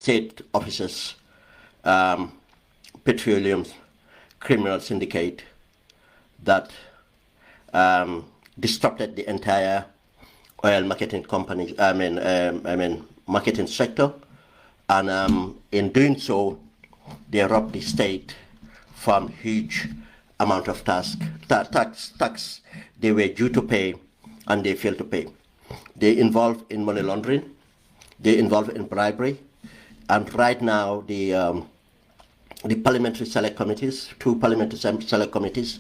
state officers, petroleum criminal syndicate that disrupted the entire oil marketing company, marketing sector, and in doing so, they robbed the state from huge amount of tax they were due to pay, and they failed to pay. They involved in money laundering, they involved in bribery, and right now the parliamentary select committees, two parliamentary select committees,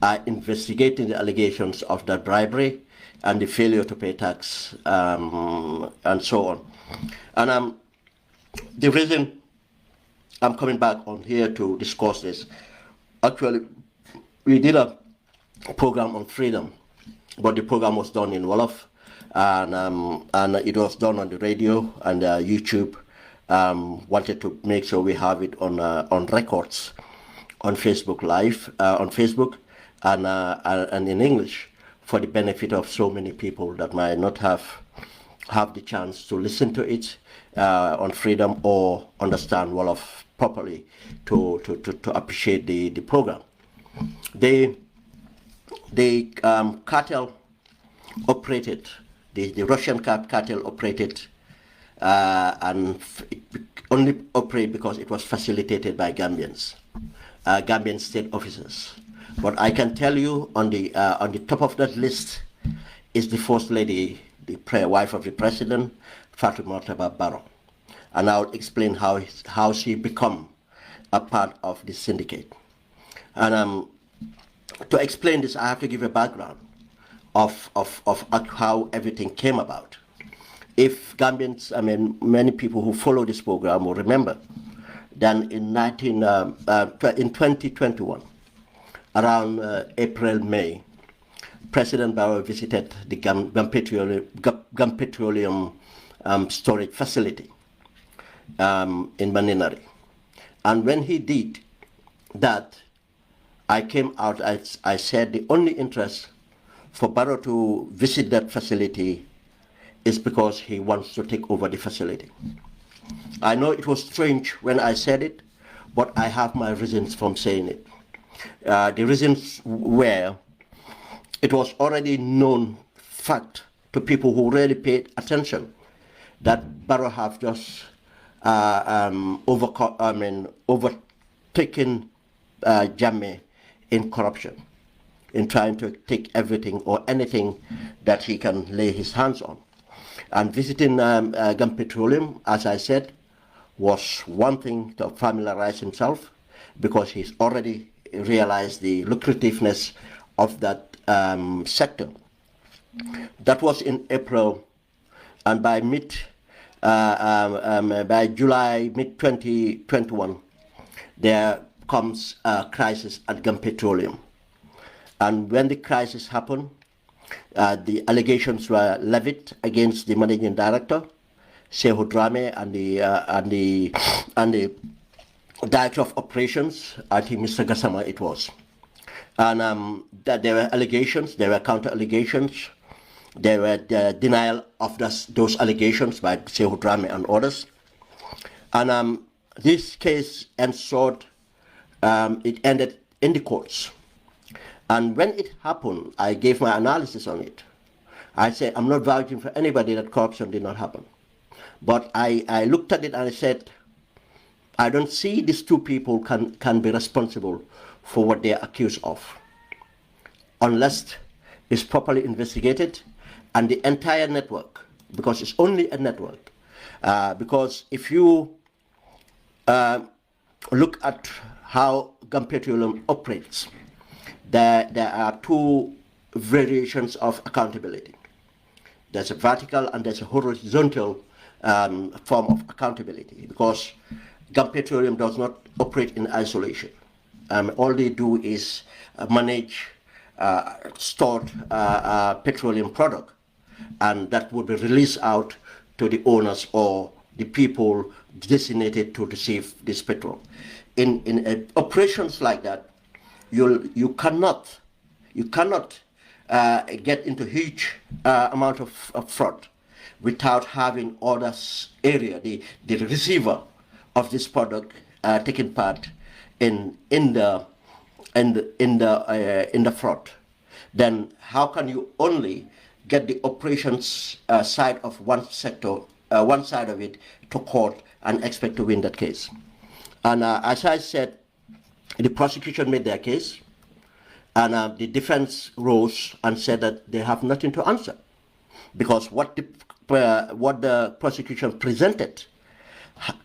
are investigating the allegations of that bribery and the failure to pay tax, and so on. And the reason I'm coming back on here to discuss this, actually, we did a program on freedom, but the program was done in Wolof, and it was done on the radio and YouTube. Wanted to make sure we have it on records, on Facebook Live, on Facebook, and in English, for the benefit of so many people that might not have the chance to listen to it on freedom or understand Wolof properly to appreciate the program. The cartel operated, the Russian cartel operated, and it only operate because it was facilitated by Gambians, Gambian state officers. But I can tell you, on the top of that list is the First Lady, the wife of the President, Fatou Barrow, and I'll explain how she become a part of the syndicate. And to explain this, I have to give a background of how everything came about. If Gambians, many people who follow this program will remember, then in 2021, around April, May, President Barrow visited the Gam Petroleum storage facility in Maninari. And when he did that, I came out, I said the only interest for Barrow to visit that facility is because he wants to take over the facility. I know it was strange when I said it, but I have my reasons from saying it. The reasons were, it was already known fact to people who really paid attention that Barrow have just overtaken Jammeh in corruption, in trying to take everything or anything that he can lay his hands on. And visiting Gam Petroleum, as I said, was one thing to familiarize himself, because he's already realized the lucrativeness of that sector. That was in April, and by July, mid-2021, there comes a crisis at Gam Petroleum. And when the crisis happened, the allegations were levied against the managing director, Sehu Drame, and the director of operations, I think Mr. Gassama it was. And that there were allegations, there were counter allegations, there were the denial of those allegations by Sehu Drame and others. And this case ensued, it ended in the courts. And when it happened, I gave my analysis on it. I said, I'm not vouching for anybody that corruption did not happen. But I looked at it and I said, I don't see these two people can be responsible for what they are accused of, unless it's properly investigated, and the entire network, because it's only a network. Because if you look at how Gam Petroleum operates, there are two variations of accountability. There's a vertical and there's a horizontal form of accountability, because Gam Petroleum does not operate in isolation. All they do is manage stored petroleum product, and that would be released out to the owners or the people designated to receive this petrol. In operations like that, you cannot get into huge amount of fraud, without having other area, the receiver of this product taking part in the fraud, then how can you only get the operations side of one sector, one side of it, to court and expect to win that case? And as I said, the prosecution made their case, and the defense rose and said that they have nothing to answer, because what the prosecution presented,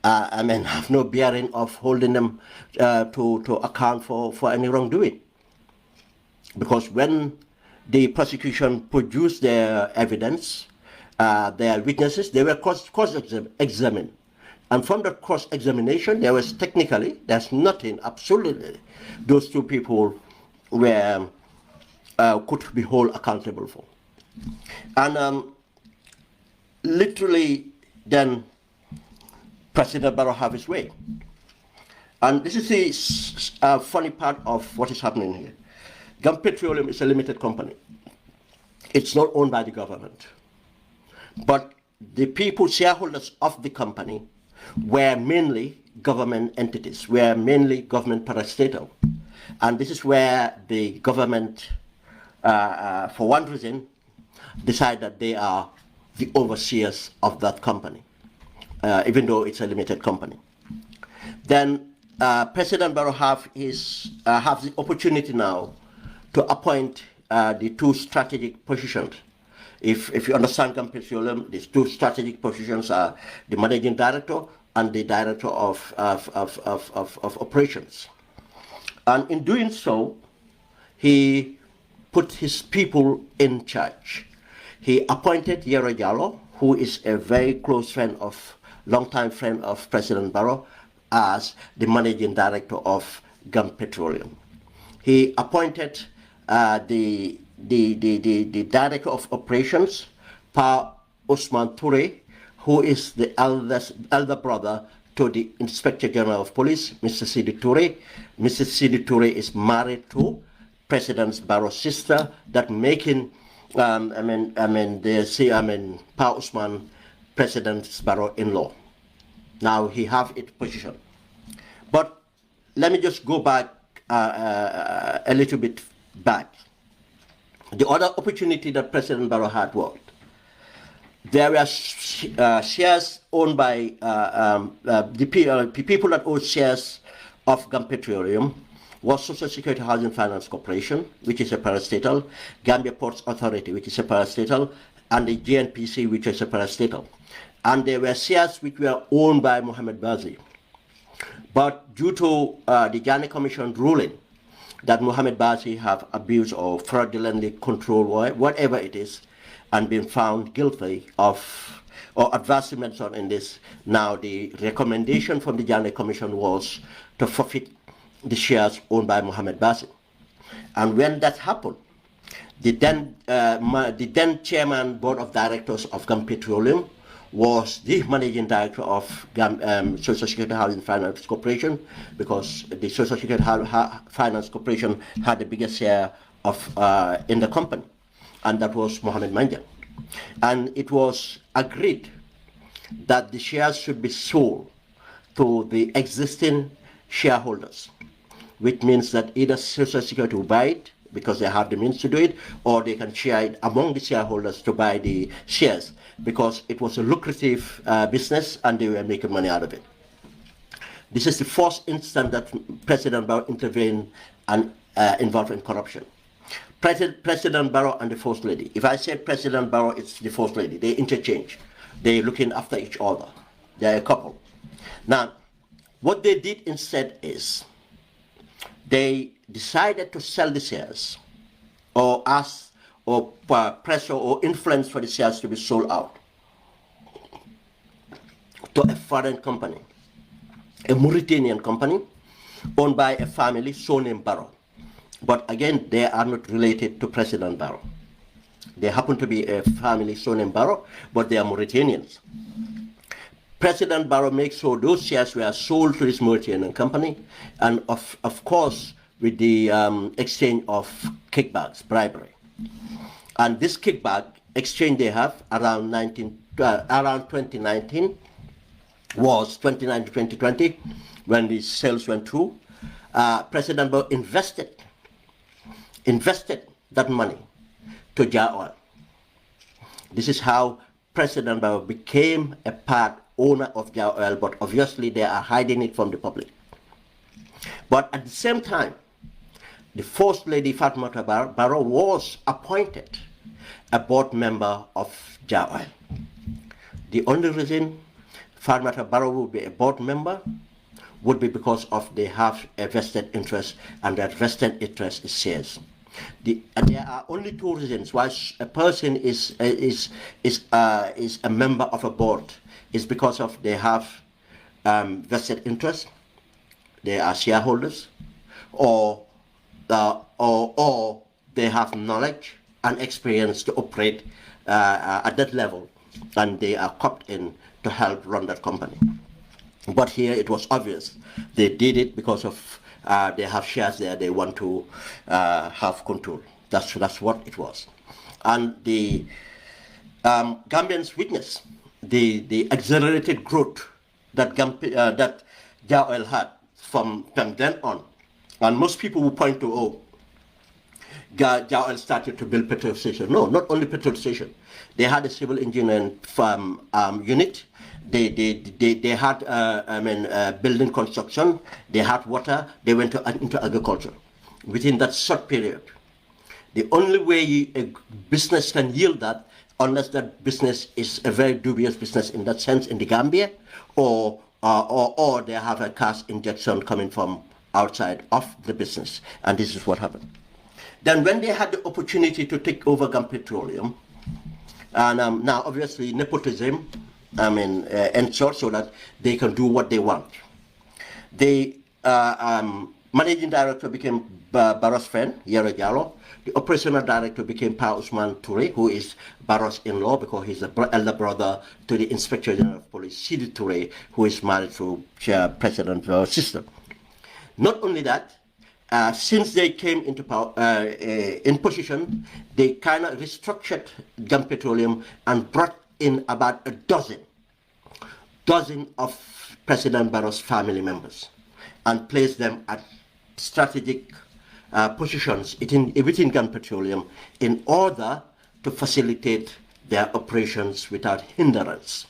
have no bearing of holding them to account for any wrongdoing. Because when the prosecution produced their evidence, their witnesses, they were cross-examined. And from that cross-examination, there was technically, there's nothing, absolutely, those two people were could be held accountable for. And literally, then President Barrow have his way. And this is the funny part of what is happening here. Gambia Petroleum is a limited company. It's not owned by the government. But the people, shareholders of the company, were mainly government entities, were mainly government parastatal. And this is where the government, for one reason, decide that they are the overseers of that company, even though it's a limited company. Then President Barrow have the opportunity now to appoint the two strategic positions. If you understand Gambia Petroleum, these two strategic positions are the managing director and the director of operations. And in doing so, he put his people in charge. He appointed Yero Jallow, who is a very close friend longtime friend of President Barrow, as the managing director of Gambia Petroleum. He appointed the director of operations, Pa Usman Toure, who is the elder brother to the Inspector General of Police, Mr. Sidi Toure. Mr. Sidi Toure is married to President Barrow's sister, that making Pa Usman President Barrow in-law. Now he have its position. But let me just go back a little bit back. The other opportunity that President Barrow had was there were shares owned by the people that own shares of Gambia Petroleum was Social Security Housing Finance Corporation, which is a parastatal, Gambia Ports Authority, which is a parastatal, and the GNPC, which is a parastatal. And there were shares which were owned by Mohamed Bazi. But due to the Ghana Commission ruling that Mohamed Bazi have abused or fraudulently controlled whatever it is, and been found guilty of or adversely mentioned in this, now the recommendation from the Ghana Commission was to forfeit the shares owned by Mohamed Bazi. And when that happened, the then chairman board of directors of Gambia Petroleum was the managing director of Social Security Housing Finance Corporation, because the Social Security Finance Corporation had the biggest share of in the company, and that was Mohamed Manjang. And it was agreed that the shares should be sold to the existing shareholders, which means that either Social Security will buy it because they have the means to do it, or they can share it among the shareholders to buy the shares, because it was a lucrative business and they were making money out of it. This is the first instance that President Barrow intervened and involved in corruption. President Barrow and the First Lady. If I say President Barrow, it's the First Lady. They interchange. They're looking after each other. They're a couple. Now, what they did instead is they decided to sell the shares, or ask, or pressure or influence for the shares to be sold out to a foreign company, a Mauritanian company owned by a family so named Barrow. But again, they are not related to President Barrow. They happen to be a family so named Barrow, but they are Mauritanians. President Barrow makes sure those shares were sold to this Mauritanian company, and of course with the exchange of kickbacks, bribery. And this kickback exchange they have around 19 around 2019 was 2019-2020 when the sales went through. President Barrow invested that money to Jar Oil. This is how President Barrow became a part owner of Jar Oil, but obviously they are hiding it from the public. But at the same time, the First Lady Fatoumata Barrow was appointed a board member of Jar Oil. The only reason Fatoumata Barrow would be a board member would be because of they have a vested interest, and that vested interest is shares. There are only two reasons why a person is a member of a board. It's because of they have vested interest, they are shareholders, or they have knowledge and experience to operate at that level, and they are coopted in to help run that company. But here it was obvious they did it because of they have shares there, they want to have control. That's what it was. And the Gambians witnessed the accelerated growth that Jar Oil had from then on. And most people will point to, oh, Jar Oil started to build petrol station. No, not only petrol station. They had a civil engineering unit. They had building construction. They had water. They went into agriculture. Within that short period, the only way a business can yield that, unless that business is a very dubious business in that sense in the Gambia, or they have a cash injection coming from outside of the business, and this is what happened. Then when they had the opportunity to take over Gambia Petroleum, and now obviously nepotism, ensured so that they can do what they want. The managing director became Barrow's friend, Yero Jallow. The operational director became Pa Usman Toure, who is Barrow's in-law because he's the elder brother to the Inspector General of Police, Sidi Toure, who is married to President Barrow's sister. Not only that, since they came into power, in position, they kind of restructured Gambia Petroleum and brought in about a dozen of President Barrow's family members and placed them at strategic positions within Gambia Petroleum in order to facilitate their operations without hindrance.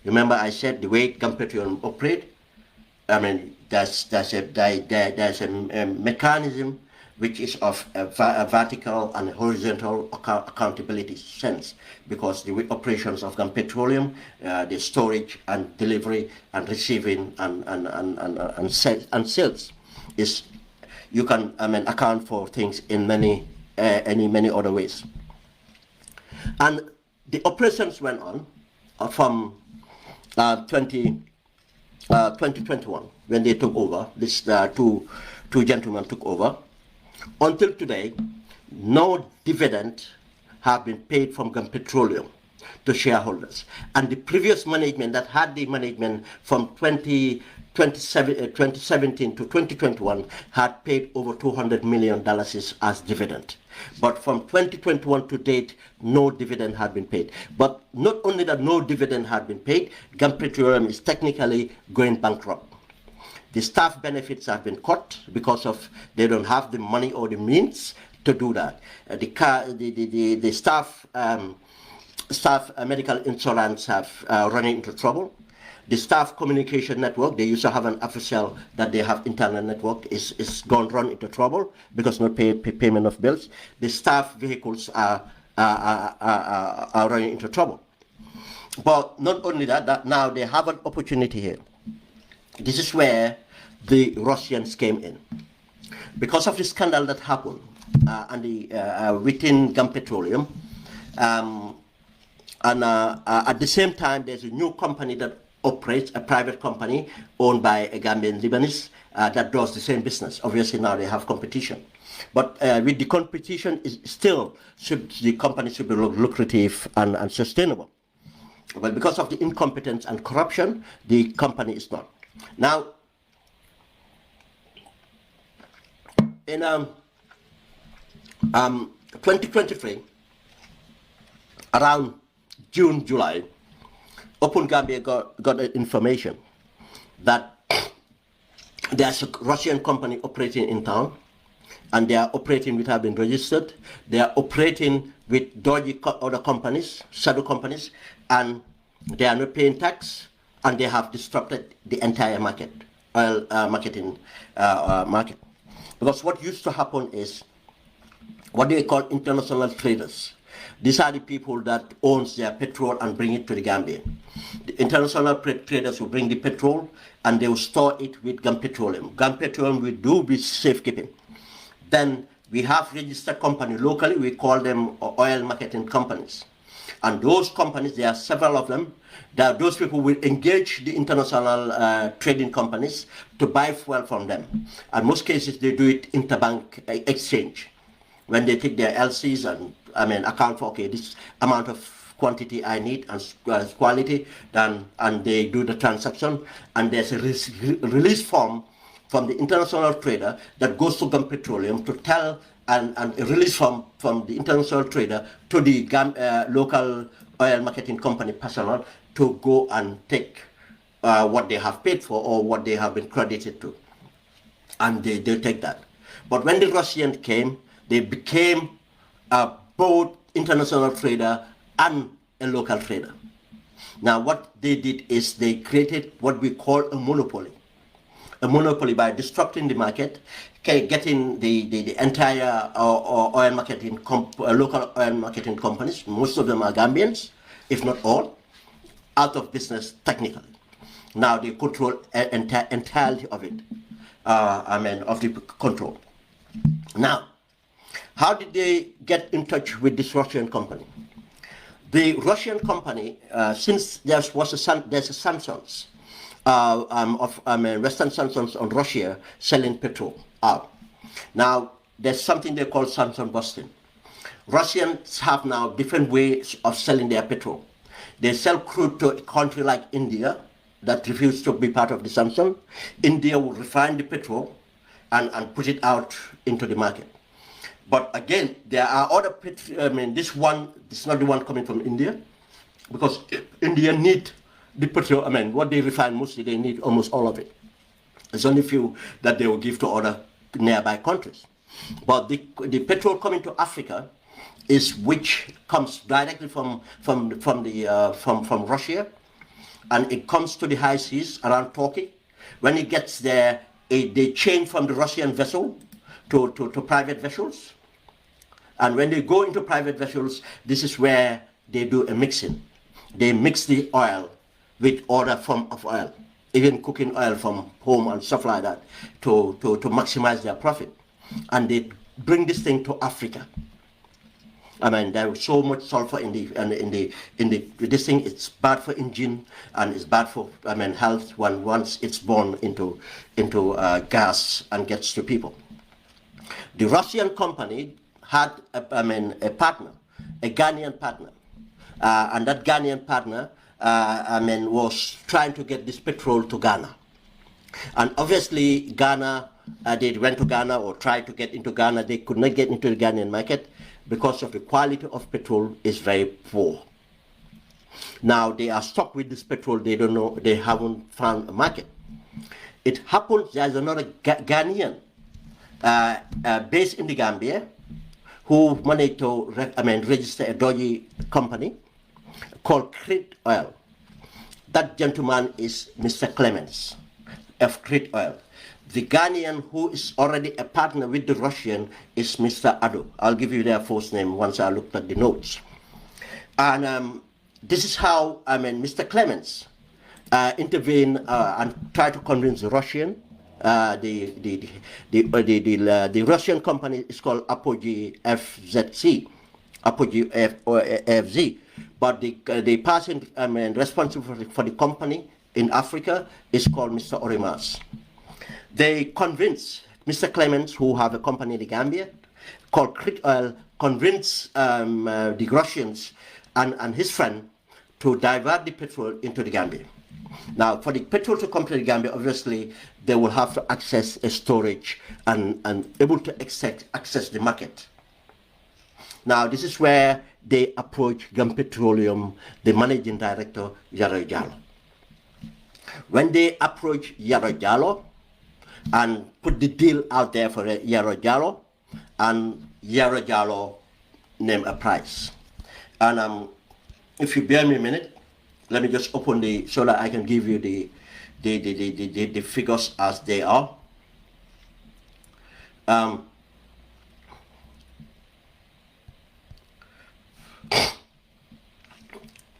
Remember I said the way Gambia Petroleum operate, there's a mechanism which is of a vertical and horizontal accountability sense, because the operations of Gambia Petroleum, the storage and delivery and receiving and sales is, you can account for things in many other ways. And the operations went on from 2021 when they took over. This two gentlemen took over. Until today, no dividend have been paid from Gambia Petroleum to shareholders. And the previous management that had the management from 2017 to 2021 had paid over $200 million as dividend. But from 2021 to date, no dividend had been paid. But not only that no dividend had been paid, Gambia Petroleum is technically going bankrupt. The staff benefits have been cut because of they don't have the money or the means to do that. The staff medical insurance have running into trouble. The staff communication network, they used to have an official that they have internal network, is run into trouble because no payment of bills. The staff vehicles are running into trouble. But not only that now they have an opportunity here. This is where the Russians came in. Because of the scandal that happened within Gambia Petroleum, at the same time there's a new company that operates, a private company owned by a Gambian Lebanese that does the same business. Obviously now they have competition. But with the competition, the company should be lucrative and sustainable. But because of the incompetence and corruption, the company is not. Now, in 2023, around June, July, Open Gambia got information that there's a Russian company operating in town, and they are operating without being registered. They are operating with dodgy other companies, shadow companies, and they are not paying tax, and they have disrupted the entire market, oil marketing market. Because what used to happen is what they call international traders. These are the people that owns their petrol and bring it to the Gambia. The international traders will bring the petrol and they will store it with Gam Petroleum. Gam Petroleum will do with safekeeping. Then we have registered company locally, we call them oil marketing companies. And those companies, there are several of them, that those people will engage the international trading companies to buy fuel from them. And most cases, they do it interbank exchange. When they take their LCs and account for, okay, this amount of quantity I need and quality, then, and they do the transaction, and there's a release form from the international trader that goes to Gam Petroleum to tell, and a release from the international trader to the local oil marketing company personnel to go and take what they have paid for or what they have been credited to. And they take that. But when the Russians came, they became both international trader and a local trader. Now what they did is they created what we call a monopoly. A monopoly by disrupting the market, getting the entire oil marketing, local oil marketing companies, most of them are Gambians, if not all, out of business technically. Now they control entirely of it, of the control. Now, how did they get in touch with this Russian company? The Russian company, since there's a sanctions, Western sanctions on Russia selling petrol out. Now, there's something they call sanction busting. Russians have now different ways of selling their petrol. They sell crude to a country like India that refuses to be part of the sanction. India will refine the petrol and put it out into the market. But again, there are other this one is not the one coming from India, because India need the petrol. What they refine mostly, they need almost all of it. There's only few that they will give to other nearby countries. But the petrol coming to Africa is which comes directly from Russia, and it comes to the high seas around Turkey. When it gets there, they change from the Russian vessel to private vessels. And when they go into private vessels, this is where they do a mixing. They mix the oil with other form of oil, even cooking oil from home and stuff like that, to maximize their profit. And they bring this thing to Africa. There is so much sulfur in this thing. It's bad for engine and it's bad for health once it's born into gas and gets to people. The Russian company had a partner, a Ghanaian partner, and that Ghanaian partner was trying to get this petrol to Ghana. And obviously Ghana, they went to Ghana or tried to get into Ghana. They could not get into the Ghanaian market because of the quality of petrol is very poor. Now they are stuck with this petrol. They don't know, they haven't found a market. It happens there's another Ghanaian based in the Gambia who managed to register a dodgy company called Crit Oil. That gentleman is Mr. Clements of Crit Oil. The Ghanaian who is already a partner with the Russian is Mr. Ado. I'll give you their first name once I looked at the notes. And this is how Mr. Clements intervened and tried to convince the Russian. The Russian company is called Apogee FZC, Apogee FZ, but the person responsible for the company in Africa is called Mr. Orimas. They convinced Mr. Clements, who have a company in the Gambia called Crit Oil, convinced the Russians and his friend to divert the petrol into the Gambia. Now, for the petrol to come to the Gambia, obviously, they will have to access a storage and able to access the market. Now, this is where they approached Gambia Petroleum, the managing director, Yaro Jallo. When they approached Yaro Jallo and put the deal out there for Yaro Jallo, and Yaro Jallo named a price. And if you bear me a minute, let me just open so that I can give you the figures as they are.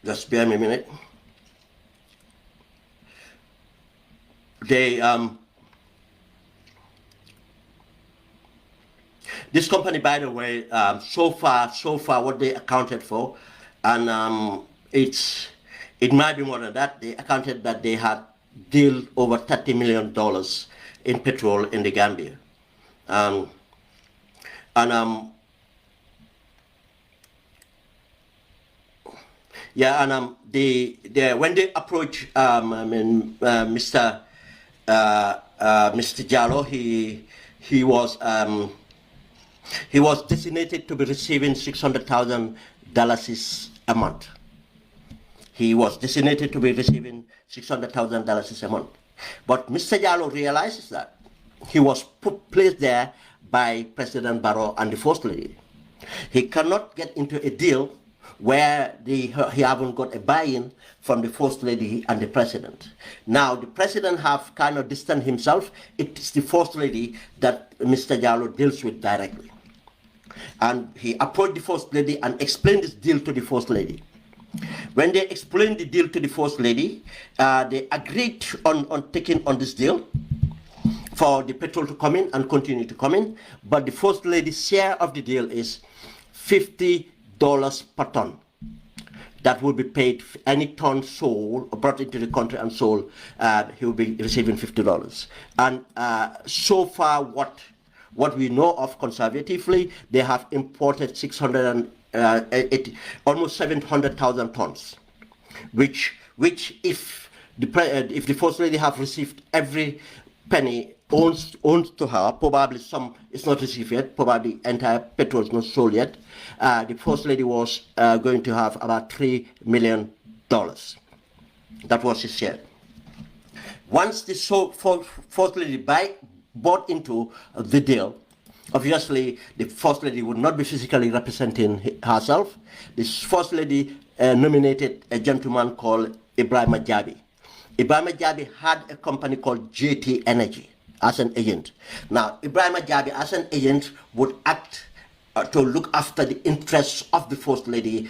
Just bear me a minute. This company, by the way, so far, what they accounted for, and it might be more than that. They accounted that they had deal over $30 million in petrol in the Gambia, when they approach Mr. Jallo, he was designated to be receiving $600,000 a month. He was designated to be receiving $600,000 a month. But Mr. Jallo realizes that he was placed there by President Barrow and the First Lady. He cannot get into a deal where he haven't got a buy-in from the First Lady and the President. Now, the President have kind of distanced himself. It's the First Lady that Mr. Jallo deals with directly. And he approached the First Lady and explained this deal to the First Lady. When they explained the deal to the First Lady, they agreed on taking on this deal for the petrol to come in and continue to come in. But the First Lady's share of the deal is $50 per ton. That will be paid any ton sold or brought into the country and sold. He will be receiving $50. And so far, what we know of conservatively, they have imported almost 700,000 tons, which if the First Lady have received every penny owns to her, probably some is not received yet, probably entire petrol is not sold yet, the First Lady was going to have about $3 million. That was his share. Once the First Lady bought into the deal, obviously the First Lady would not be physically representing herself. The First Lady nominated a gentleman called Ibrahim Jabi. Ibrahim Jabi had a company called JT Energy as an agent. Now, Ibrahim Jabi as an agent would act to look after the interests of the First Lady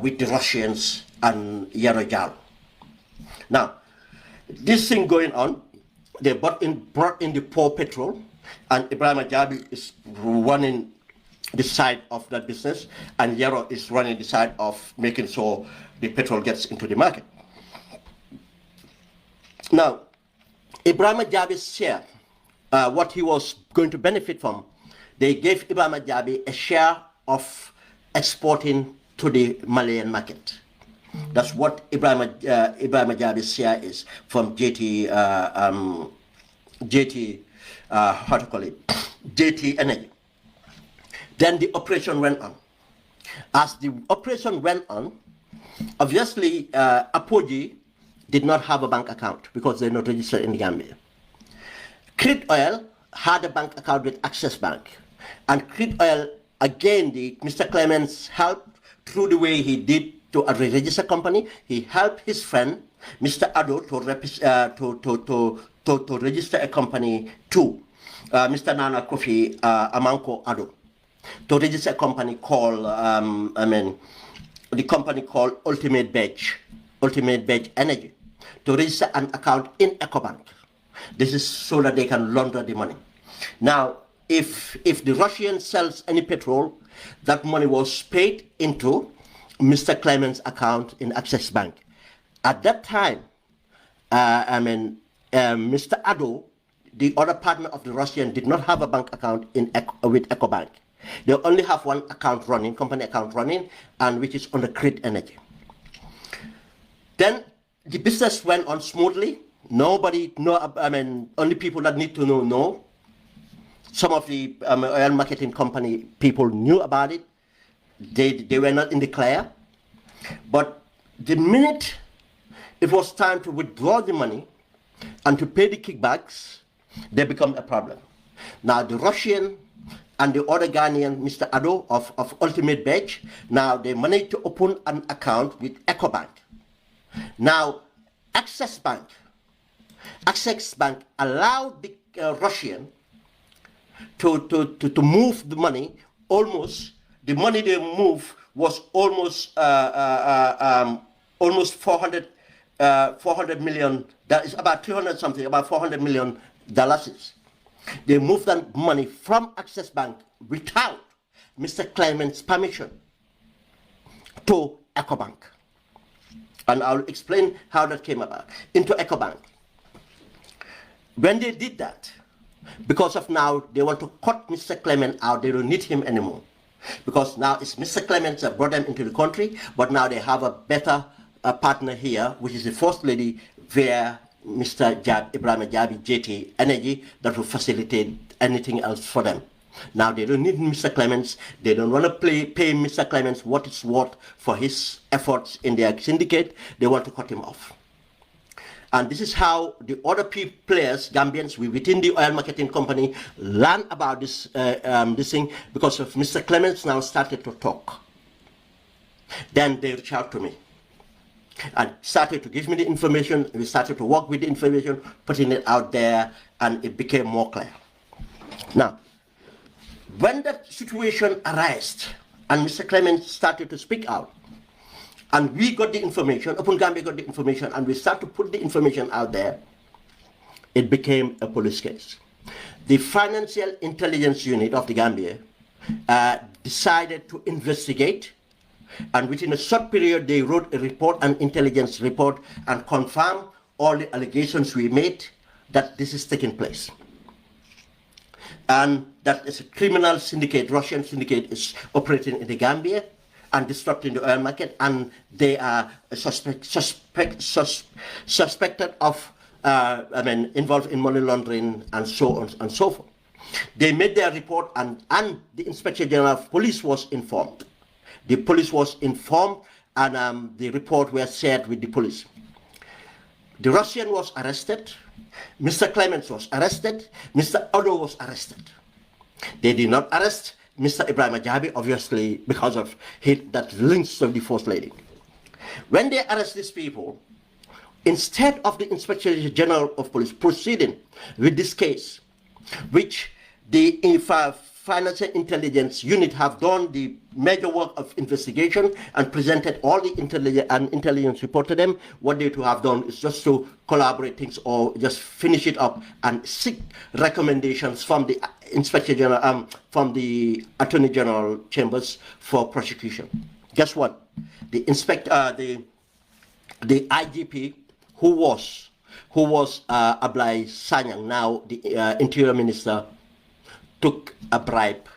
with the Russians and Yaro Jallo. Now, this thing going on, they brought in the poor petrol, and Ibrahim Jabi is running the side of that business, and Yaro is running the side of making sure the petrol gets into the market. Now, Ibrahim Jabi's share, what he was going to benefit from, they gave Ibrahim Jabi a share of exporting to the Malayan market. That's what Ibrahim Jabi's share is from JT Energy. Then the operation went on. As the operation went on, obviously Apogee did not have a bank account because they're not registered in the Gambia. Crude Oil had a bank account with Access Bank. And Crude Oil, again, Mr. Clements helped through the way he did to a register company. He helped his friend, Mr. Ado, to register a company too. Mr. Nana Kofi Amanko Ado, to register a company called, the company called Ultimate Badge Energy, to register an account in EcoBank. This is so that they can launder the money. Now, if the Russian sells any petrol, that money was paid into Mr. Clements' account in Access Bank. At that time, Mr. Ado, the other partner of the Russian, did not have a bank account with EcoBank. They only have one account running, company account running, and which is under Crude Energy. Then the business went on smoothly. Nobody only people that need to know. Some of the oil marketing company people knew about it. they were not in the clear. But the minute it was time to withdraw the money and to pay the kickbacks, they become a problem. Now the Russian and the other Ghanaian, Mr. Ado of Ultimate Badge, now they managed to open an account with EcoBank. Now Access Bank allowed the Russian to move the money. Almost the money they moved was almost 400 million. That is about 300 something, about $400 million. They moved that money from Access Bank without Mr. Clement's permission to EcoBank. And I'll explain how that came about. Into EcoBank. When they did that, because of now they want to cut Mr. Clement out, they don't need him anymore. Because now it's Mr. Clement that brought them into the country, but now they have a better partner here, which is the First Lady via Mr. Ibrahim Jabi JT Energy, that will facilitate anything else for them. Now they don't need Mr. Clements. They don't want to pay Mr. Clements what it's worth for his efforts in their syndicate. They want to cut him off. And this is how the other players, Gambians, within the oil marketing company, learn about this thing, because of Mr. Clements now started to talk. Then they reached out to me and started to give me the information. We started to work with the information, putting it out there, and it became more clear. Now, when that situation arose and Mr. Clements started to speak out, and we got the information, Open Gambia got the information, and we started to put the information out there, it became a police case. The Financial Intelligence Unit of the Gambia decided to investigate, and within a short period they wrote a report, an intelligence report, and confirmed all the allegations we made that this is taking place. And that is a criminal syndicate, Russian syndicate, is operating in the Gambia and disrupting the oil market, and they are suspected of, involved in money laundering and so on and so forth. They made their report, and the Inspector General of Police was informed. The police was informed, and the report was shared with the police. The Russian was arrested, Mr. Clements was arrested, Mr. Odo was arrested. They did not arrest Mr. Ibrahim Jabi, obviously, because of that links to the First Lady. When they arrest these people, instead of the Inspector General of Police proceeding with this case, which the Financial Intelligence Unit have done the major work of investigation and presented all the intelligence report to them, what they to have done is just to collaborate things or just finish it up and seek recommendations from the Inspector General, from the Attorney General chambers for prosecution. Guess what? The IGP, who was Ablai Sanyang, now the Interior Minister, took a bribe,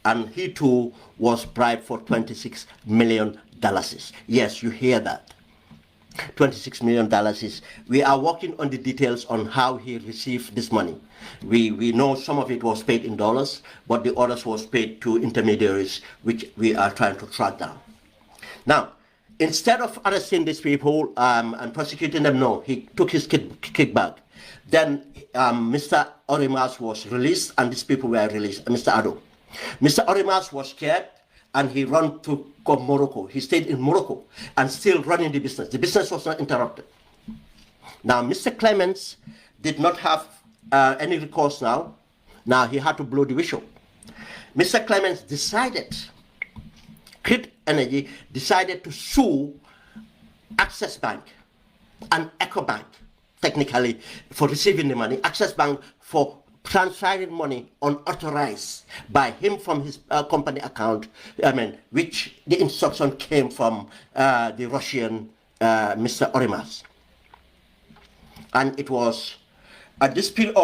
and he too was bribed for $26 million. Yes, you hear that. $26 million. We are working on the details on how he received this money. We know some of it was paid in dollars, but the others was paid to intermediaries, which we are trying to track down. Now, instead of arresting these people and prosecuting them, no, he took his kickback. Then Mr. Orimas was released, and these people were released, Mr. Ado. Mr. Orimas was scared, and he ran to Morocco. He stayed in Morocco and still running the business. The business was not interrupted. Now, Mr. Clements did not have any recourse now. Now he had to blow the whistle. Mr. Clements decided, Crit Energy decided to sue Access Bank and EcoBank, technically, for receiving the money, Access Bank for transferring money unauthorized by him from his company account, which the instruction came from the Russian Mr. Orimas. And it was at this period,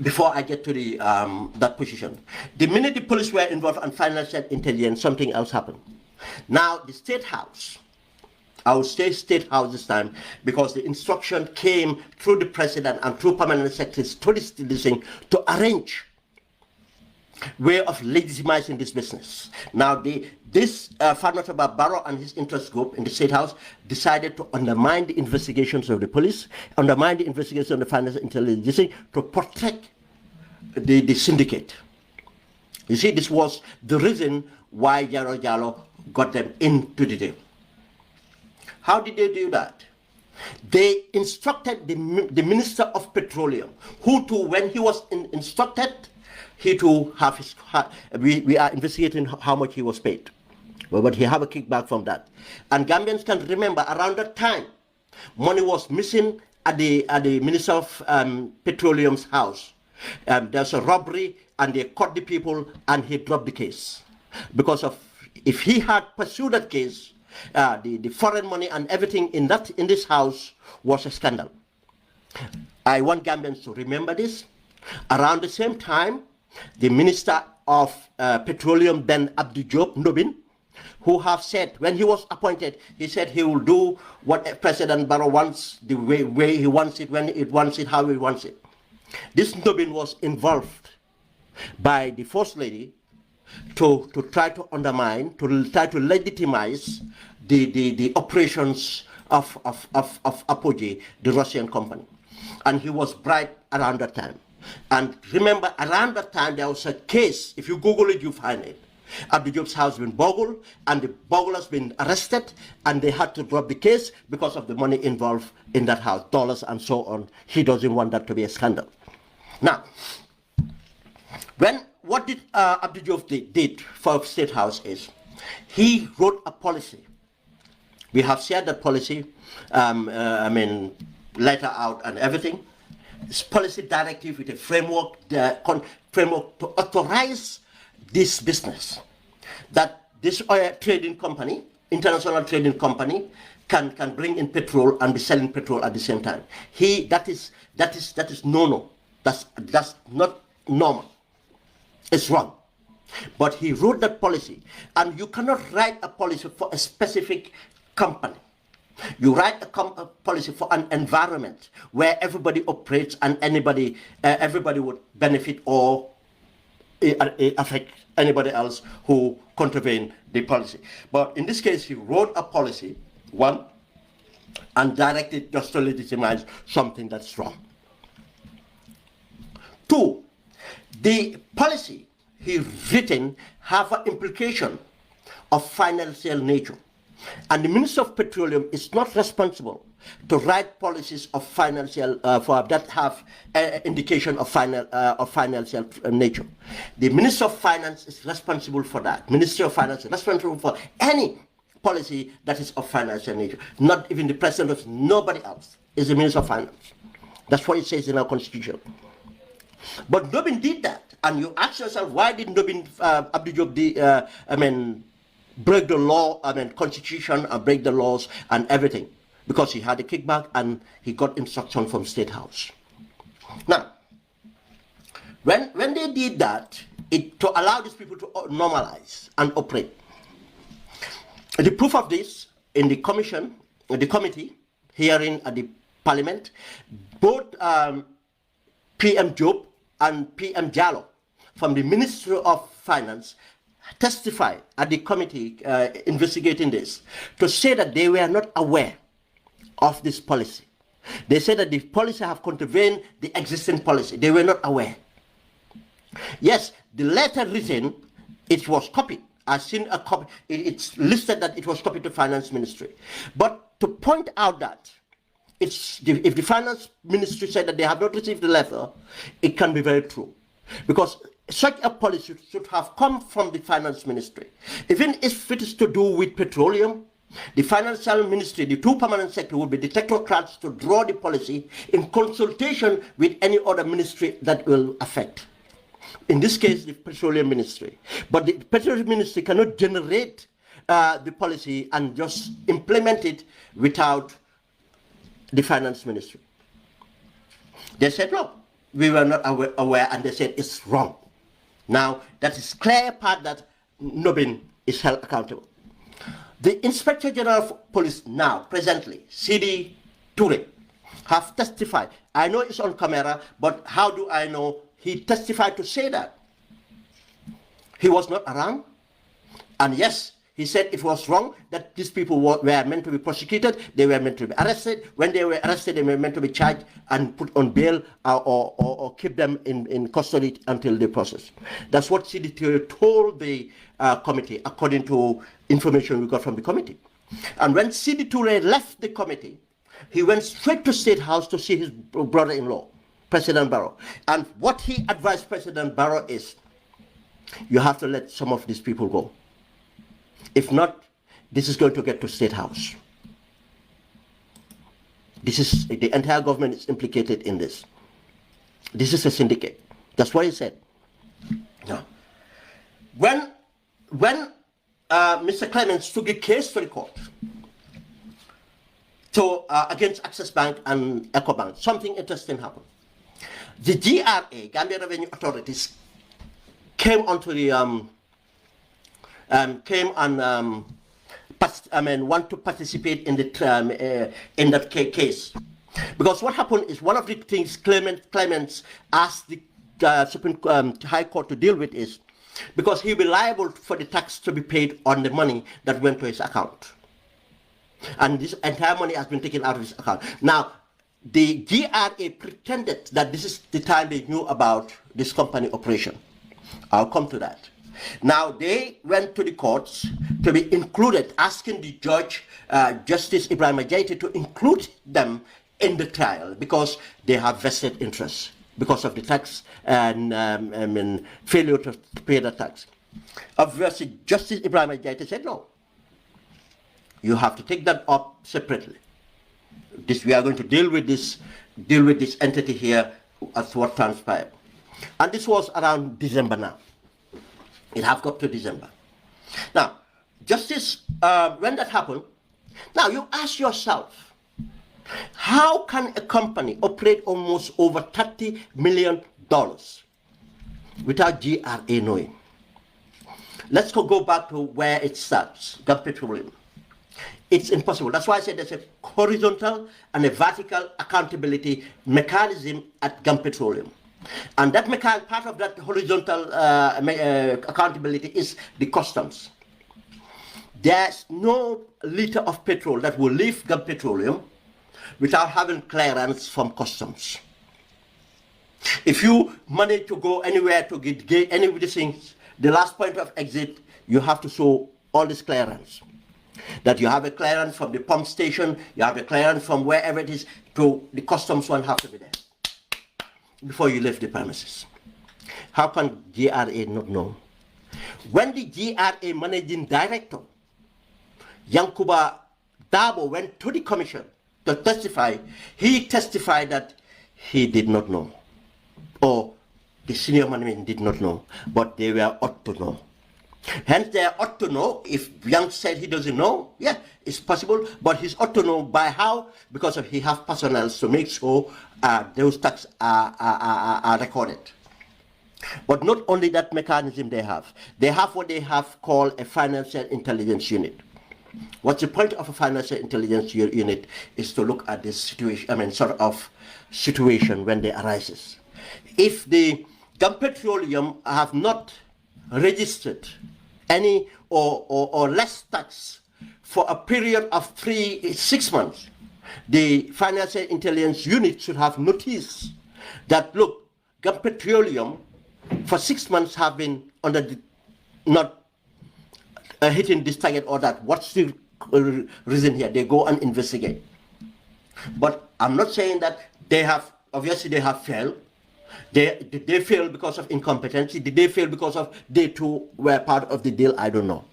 before I get to the that position, the minute the police were involved and financial intelligence, something else happened. Now the State House, I will say State House this time, because the instruction came through the President and through permanent secretaries to this thing to arrange way of legitimizing this business. Now, this Fatma Barrow and his interest group in the State House decided to undermine the investigations of the police, undermine the investigation of the Financial Intelligence Agency to protect the syndicate. You see, this was the reason why Yaro Jallo got them into the deal. How did they do that? They instructed the Minister of Petroleum, who too, when he was instructed, he too have his, we are investigating how much he was paid. But he have a kickback from that. And Gambians can remember around that time, money was missing at the Minister of Petroleum's house. There's a robbery and they caught the people and he dropped the case. Because of, if he had pursued that case, the foreign money and everything in this house was a scandal. I want Gambians to remember this. Around the same time, the Minister of Petroleum, then Abdou Diop Ndobin, who have said, when he was appointed, he said he will do what President Barrow wants, the way he wants it, when it wants it, how he wants it. This Ndobin was involved by the First Lady to try to undermine, to try to legitimize the operations of Apogee, the Russian company. And he was bribed around that time. And remember, around that time, there was a case, if you Google it, you find it. Abdou Diop's house has been boggled, and the boggler has been arrested, and they had to drop the case because of the money involved in that house, dollars and so on. He doesn't want that to be a scandal. Now, what did Abdou Diop did for State House is, he wrote a policy. We have shared that policy, letter out and everything. This policy directive with a framework, framework to authorize this business, that this oil trading company, international trading company, can bring in petrol and be selling petrol at the same time. That is no. That's not normal. It's wrong. But he wrote that policy, and you cannot write a policy for a specific company. You write a policy for an environment where everybody operates and everybody would benefit or affect anybody else who contravene the policy. But in this case, he wrote a policy, one, and directed just to legitimize something that's wrong. Two, the policy he written have an implication of financial nature. And the Minister of Petroleum is not responsible to write policies of financial that have indication of financial nature. The Minister of Finance is responsible for that. Ministry of Finance is responsible for any policy that is of financial nature. Not even the President of nobody else is the Minister of Finance. That's what it says in our Constitution. But Ndobin did that, and you ask yourself, why did Ndobin Abdou Diop break the law, Constitution, and break the laws and everything? Because he had a kickback and he got instruction from State House. Now, when they did that, to allow these people to normalize and operate. The proof of this in the committee hearing at the Parliament, both PM Job and PM Jallo from the Ministry of Finance testified at the committee investigating this to say that they were not aware of this policy. They said that the policy have contravened the existing policy. They were not aware. Yes, the letter written, it was copied. I've seen a copy. It's listed that it was copied to Finance Ministry. But to point out that if the Finance Ministry said that they have not received the letter, it can be very true. Because such a policy should have come from the Finance Ministry. Even if it is to do with petroleum, the Financial Ministry, the two permanent secretary, would be the technocrats to draw the policy in consultation with any other ministry that will affect. In this case, the Petroleum Ministry. But the Petroleum Ministry cannot generate the policy and just implement it without the Finance Ministry. They said, no, we were not aware, and they said it's wrong. Now, that is clear part that Ndobin is held accountable. The Inspector General of Police now, presently, CD Toure, have testified. I know it's on camera, but how do I know he testified to say that? He was not around. And yes, he said it was wrong that these people were meant to be prosecuted. They were meant to be arrested. When they were arrested, they were meant to be charged and put on bail or keep them in custody until the process. That's what CDT told the committee, according to information we got from the committee. And when CDT left the committee, he went straight to State House to see his brother-in-law, President Barrow. And what he advised President Barrow is, you have to let some of these people go. If not, this is going to get to State House. This is, the entire government is implicated in this. This is a syndicate. That's what he said. Now, when Mr. Clements took the case to the court, against Access Bank and EcoBank, something interesting happened. The GRA, Gambia Revenue Authorities, came onto the want to participate in the in that case, because what happened is one of the things Clements asked the Supreme High Court to deal with is because he'll be liable for the tax to be paid on the money that went to his account, and this entire money has been taken out of his account. Now, the GRA pretended that this is the time they knew about this company operation. I'll come to that. Now, they went to the courts to be included, asking the judge, Justice Ibrahim Ajaiti, to include them in the trial because they have vested interests because of the tax and failure to pay the tax. Obviously, Justice Ibrahim Ajaiti said, no, you have to take that up separately. We are going to deal with this entity here as what transpired. And this was around December now. It have got to December. Now, Justice, when that happened, now you ask yourself, how can a company operate almost over $30 million without GRA knowing? Let's go back to where it starts, Gulf Petroleum. It's impossible. That's why I said there's a horizontal and a vertical accountability mechanism at Gulf Petroleum. And that part of that horizontal accountability is the customs. There's no liter of petrol that will leave Gulf Petroleum without having clearance from customs. If you manage to go anywhere to get any of these things, the last point of exit, you have to show all this clearance. That you have a clearance from the pump station, you have a clearance from wherever it is, to the customs one have to be there before you leave the premises. How can GRA not know? When the GRA managing director, Yankuba Dabo, went to the commission to testify, he testified that he did not know, or the senior management did not know, but they were ought to know. Hence, they ought to know. If Young said he doesn't know, yeah, it's possible, but he's ought to know by how? Because he has personnel to make sure those taxes are recorded. But not only that mechanism they have what they have called a financial intelligence unit. What's the point of a financial intelligence unit is to look at this situation, sort of situation when they arises. If the Gulf Petroleum have not registered any or less tax for a period of 6 months, the financial intelligence unit should have noticed that, look, Gulf Petroleum for 6 months have been under the, not hitting this target or that. What's the reason here? They go and investigate. But I'm not saying that they have, obviously they have failed. Did they fail because of incompetency? Did they fail because of they too were part of the deal? I don't know.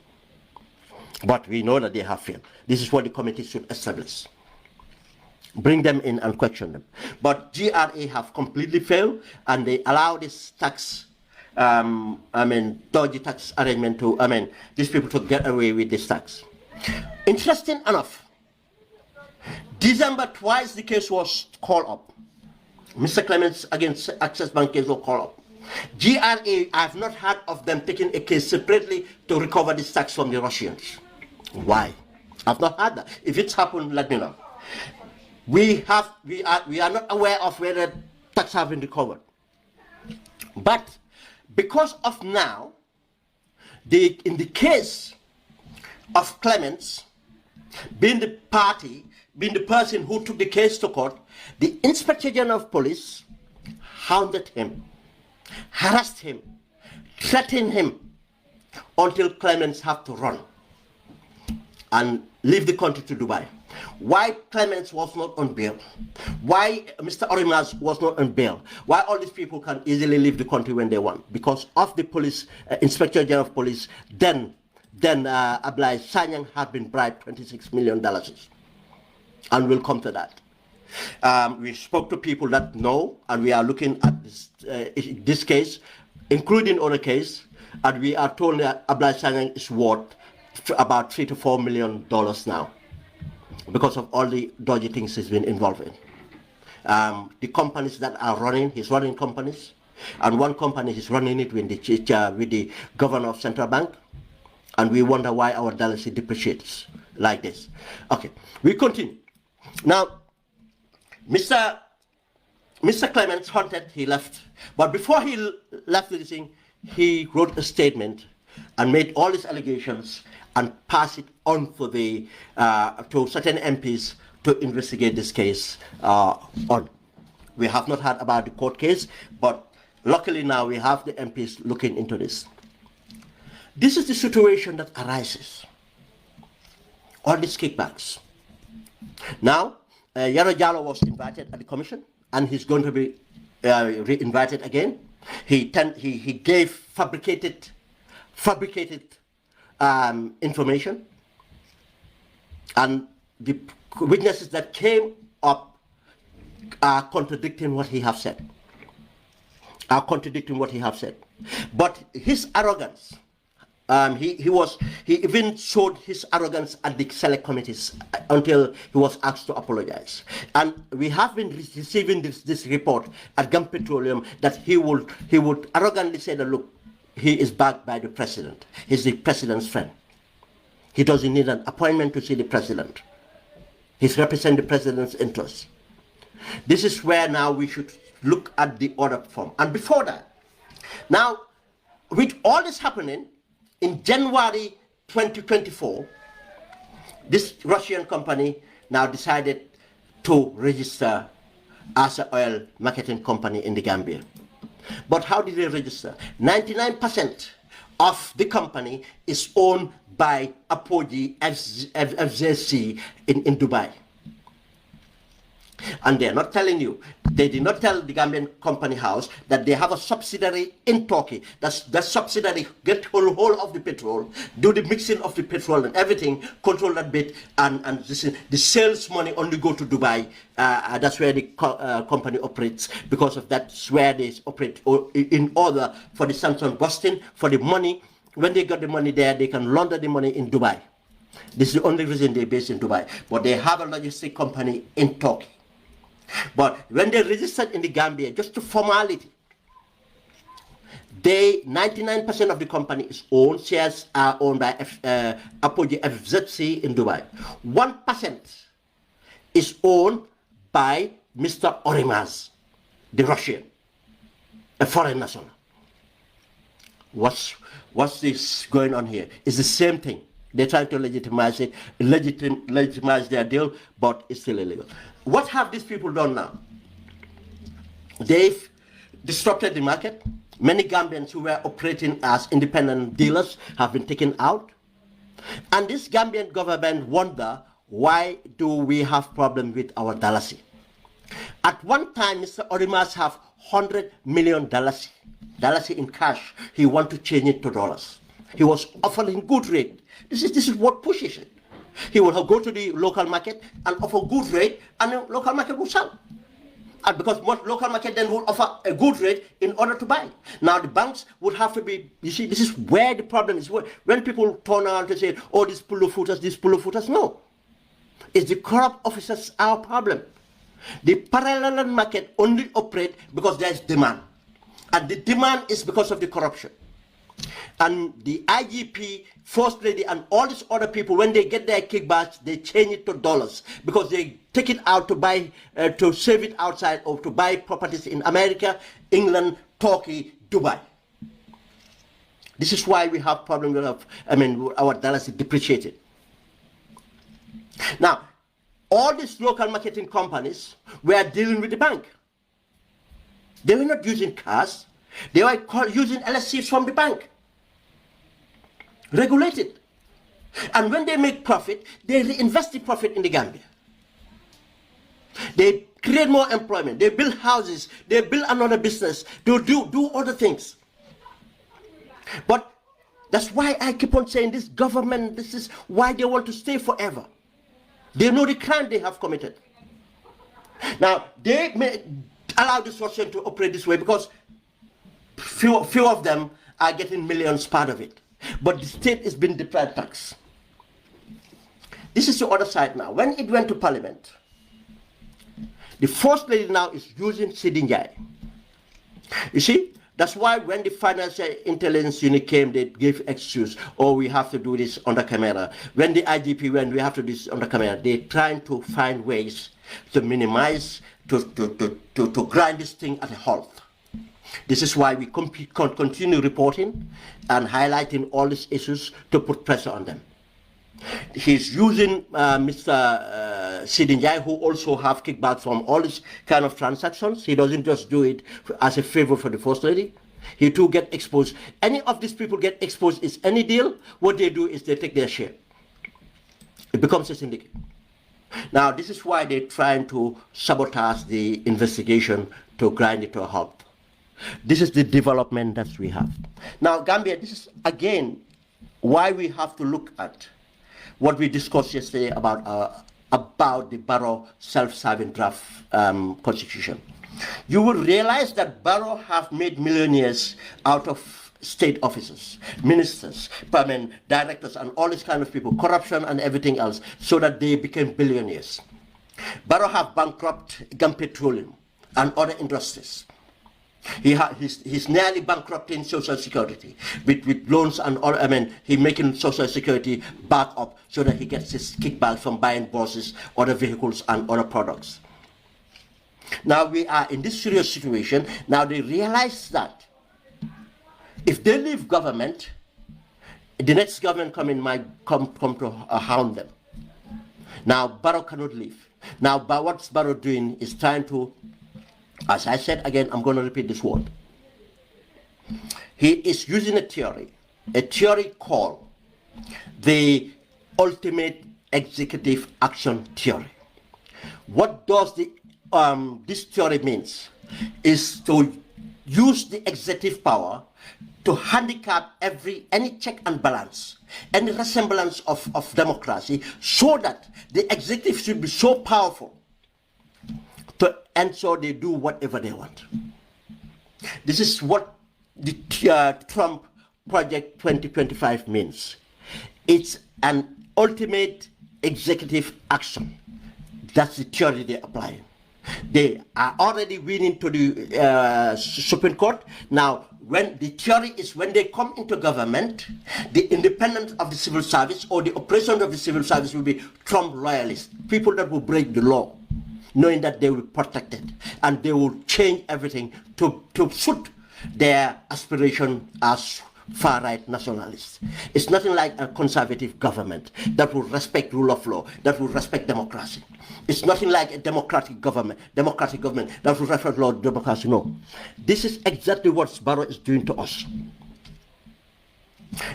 But we know that they have failed. This is what the committee should establish. Bring them in and question them. But GRA have completely failed, and they allow this tax, dodgy tax arrangement to, these people to get away with this tax. Interesting enough, December twice the case was called up. Mr. Clements against Access Bank case was called up. GRA, I have not heard of them taking a case separately to recover this tax from the Russians. Why? I've not heard that. If it's happened, let me know. We are not aware of whether tax have been recovered. But because of now, in the case of Clements being the person who took the case to court, the Inspector General of Police hounded him, harassed him, threatened him until Clements had to run and leave the country to Dubai. Why Clements was not on bail? Why Mr. Orimas was not on bail? Why all these people can easily leave the country when they want? Because of the police, Inspector General of Police, then Ablai Sanyang had been bribed $26 million. And we'll come to that. We spoke to people that know, and we are looking at this case, including other case, and we are told that Ablai Sanyang is worth about $3 to $4 million now, because of all the dodgy things he's been involved in. The companies that are running, he's running companies, and one company is running it with the governor of central bank, and we wonder why our dollar depreciates like this. Okay, we continue. Now, Mr. Clements Hunted, he left, but before he left this thing, he wrote a statement and made all his allegations and pass it on for the to certain MPs to investigate this case on. We have not heard about the court case, but luckily now we have the MPs looking into this. This is the situation that arises. All these kickbacks. Now, Yaro Jallow was invited at the commission, and he's going to be re-invited again. He gave fabricated information, and the witnesses that came up are contradicting what he has said. But his arrogance, he even showed his arrogance at the select committees until he was asked to apologize. And we have been receiving this report at Gambia Petroleum that he would arrogantly say that, look, he is backed by the president. He's the president's friend. He doesn't need an appointment to see the president. He's representing the president's interests. This is where now we should look at the order form. And before that, now, with all this happening, in January 2024, this Russian company now decided to register as an oil marketing company in the Gambia. But how did they register? 99% of the company is owned by Apogee FZC in Dubai. And they're not telling you, they did not tell the Gambian company house that they have a subsidiary in Turkey. That subsidiary get hold of the petrol, do the mixing of the petrol and everything, control that bit, and the sales money only go to Dubai. That's where the company operates. Because of that's where they operate in order for the Samsung Boston, for the money. When they got the money there, they can launder the money in Dubai. This is the only reason they're based in Dubai. But they have a logistic company in Turkey. But when they registered in the Gambia, just to formality, 99% of the company is owned, shares are owned by Apogee FZC in Dubai. 1% is owned by Mr. Orimas, the Russian, a foreign national. What's this going on here? It's the same thing. They're trying to legitimize it, legitimize their deal, but it's still illegal. What have these people done now? They've disrupted the market. Many Gambians who were operating as independent dealers have been taken out. And this Gambian government wonder, why do we have problem with our dalasi? At one time, Mr. Orimas have $100 million dalasi in cash. He want to change it to dollars. He was offering good rate. This is what pushes it. He will go to the local market and offer good rate, and the local market will sell. And because most local market then will offer a good rate in order to buy. Now the banks would have to be, you see, this is where the problem is. When people turn around to say, oh, these pull-footers, no. It's the corrupt officers our problem. The parallel market only operate because there is demand. And the demand is because of the corruption. And the IGP, First Lady, and all these other people, when they get their kickbacks, they change it to dollars because they take it out to buy, to save it outside, or to buy properties in America, England, Turkey, Dubai. This is why we have problem with our dollars is depreciated. Now, all these local marketing companies were dealing with the bank. They were not using cash. They were using LSCs from the bank. Regulated. And when they make profit, they reinvest the profit in the Gambia. They create more employment. They build houses. They build another business. They do other things. But that's why I keep on saying this government, this is why they want to stay forever. They know the crime they have committed. Now, they may allow this person to operate this way because few of them are getting millions part of it. But the state has been deprived tax. This is the other side now. When it went to parliament, the first lady now is using Sidinjai. You see, that's why when the financial intelligence unit came, they gave excuse, oh, we have to do this under camera. When the IGP went, we have to do this under camera. They're trying to find ways to minimize, to grind this thing at a halt. This is why we continue reporting and highlighting all these issues to put pressure on them. He's using Mr. Sidinjai, who also have kickbacks from all these kind of transactions. He doesn't just do it as a favor for the First Lady. He too get exposed. Any of these people get exposed is any deal. What they do is they take their share. It becomes a syndicate. Now, this is why they're trying to sabotage the investigation to grind it to a halt. This is the development that we have. Now, Gambia, this is, again, why we have to look at what we discussed yesterday about the Barrow self-serving draft constitution. You will realize that Barrow have made millionaires out of state officers, ministers, directors, and all these kind of people, corruption and everything else, so that they became billionaires. Barrow have bankrupted Gambia Petroleum and other industries. He's nearly bankrupting Social Security with loans and all. He's making Social Security back up so that he gets his kickback from buying buses, other vehicles, and other products. Now we are in this serious situation. Now they realize that if they leave government, the next government might come to hound them. Now Barrow cannot leave. Now, what's Barrow doing is trying to, as I said again, I'm going to repeat this word. He is using a theory called the ultimate executive action theory. What does this theory means is to use the executive power to handicap any check and balance, any resemblance of democracy, so that the executive should be so powerful and so they do whatever they want. This is what the Trump Project 2025 means. It's an ultimate executive action. That's the theory they apply. They are already winning to the Supreme Court. Now, when the theory is when they come into government, the independence of the civil service or the operation of the civil service will be Trump loyalists, people that will break the law, knowing that they will be protected, and they will change everything to suit their aspiration as far-right nationalists. It's nothing like a conservative government that will respect rule of law, that will respect democracy. It's nothing like a democratic government that will respect law, democracy. No. This is exactly what Barrow is doing to us.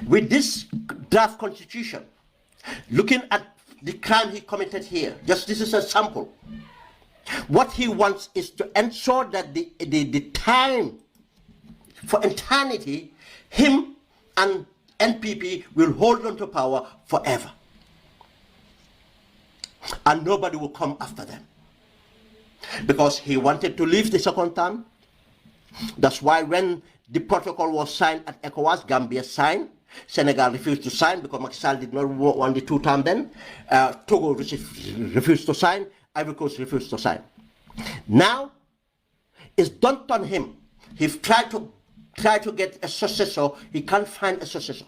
With this draft constitution, looking at the crime he committed here, just this is a sample. What he wants is to ensure that the time for eternity, him and NPP will hold on to power forever. And nobody will come after them. Because he wanted to leave the second term. That's why when the protocol was signed at ECOWAS, Gambia signed. Senegal refused to sign because Macky Sall did not want the two-term then. Togo refused to sign. Ivory Coast refused to sign. Now, it's done on him. He tried to get a successor. He can't find a successor.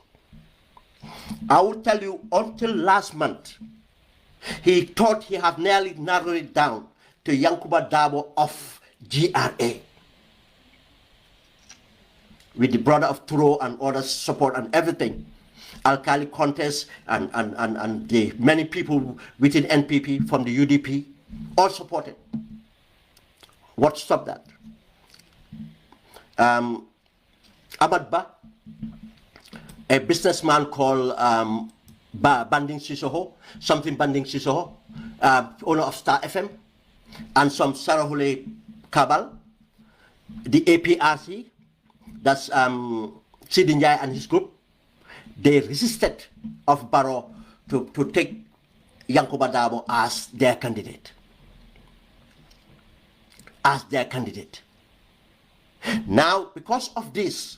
I will tell you, until last month, he thought he had nearly narrowed it down to Yankuba Dabo of GRA. with the brother of Turo and others support and everything. Alkali contest and the many people within NPP from the UDP all supported. What stopped that? Abad Ba, a businessman called Banding Sisoho, something Banding Sisoho, owner of Star FM, and some Sarahule Kabal, the APRC, that's Sidinjai and his group, they resisted of Barrow to take Yankuba Dabo as their candidate. As their candidate. Now, because of this,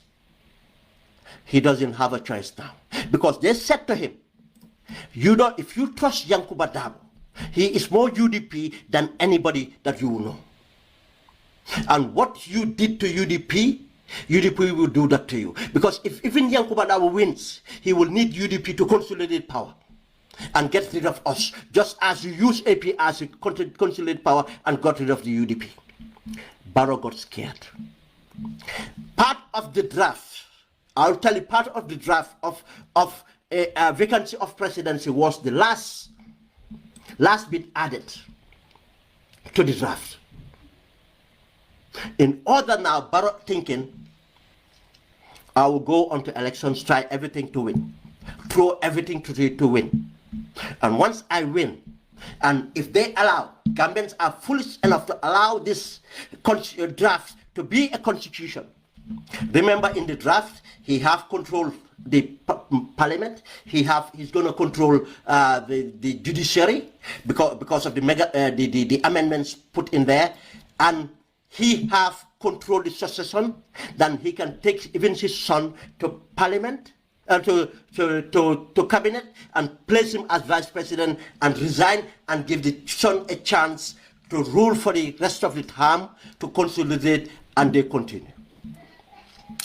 he doesn't have a choice now. Because they said to him, if you trust Yankuba Dabo, he is more UDP than anybody that you know. And what you did to UDP, UDP will do that to you. Because if even Yankuba Dabo wins, he will need UDP to consolidate power and get rid of us, just as you use APRs to consolidate power and got rid of the UDP. Barrow got scared. Part of the draft, I'll tell you, part of the draft of a vacancy of presidency was the last bit added to the draft. In order now, Barrow thinking, I will go on to elections, try everything to win, throw everything to win. And once I win, and if they allow, Gambians are foolish enough to allow this draft to be a constitution. Remember, in the draft, he have control the parliament. He's going to control the judiciary because of the amendments put in there, and he have control the succession. Then he can take even his son to parliament, to cabinet, and place him as vice president and resign and give the son a chance to rule for the rest of the term, to consolidate, and they continue.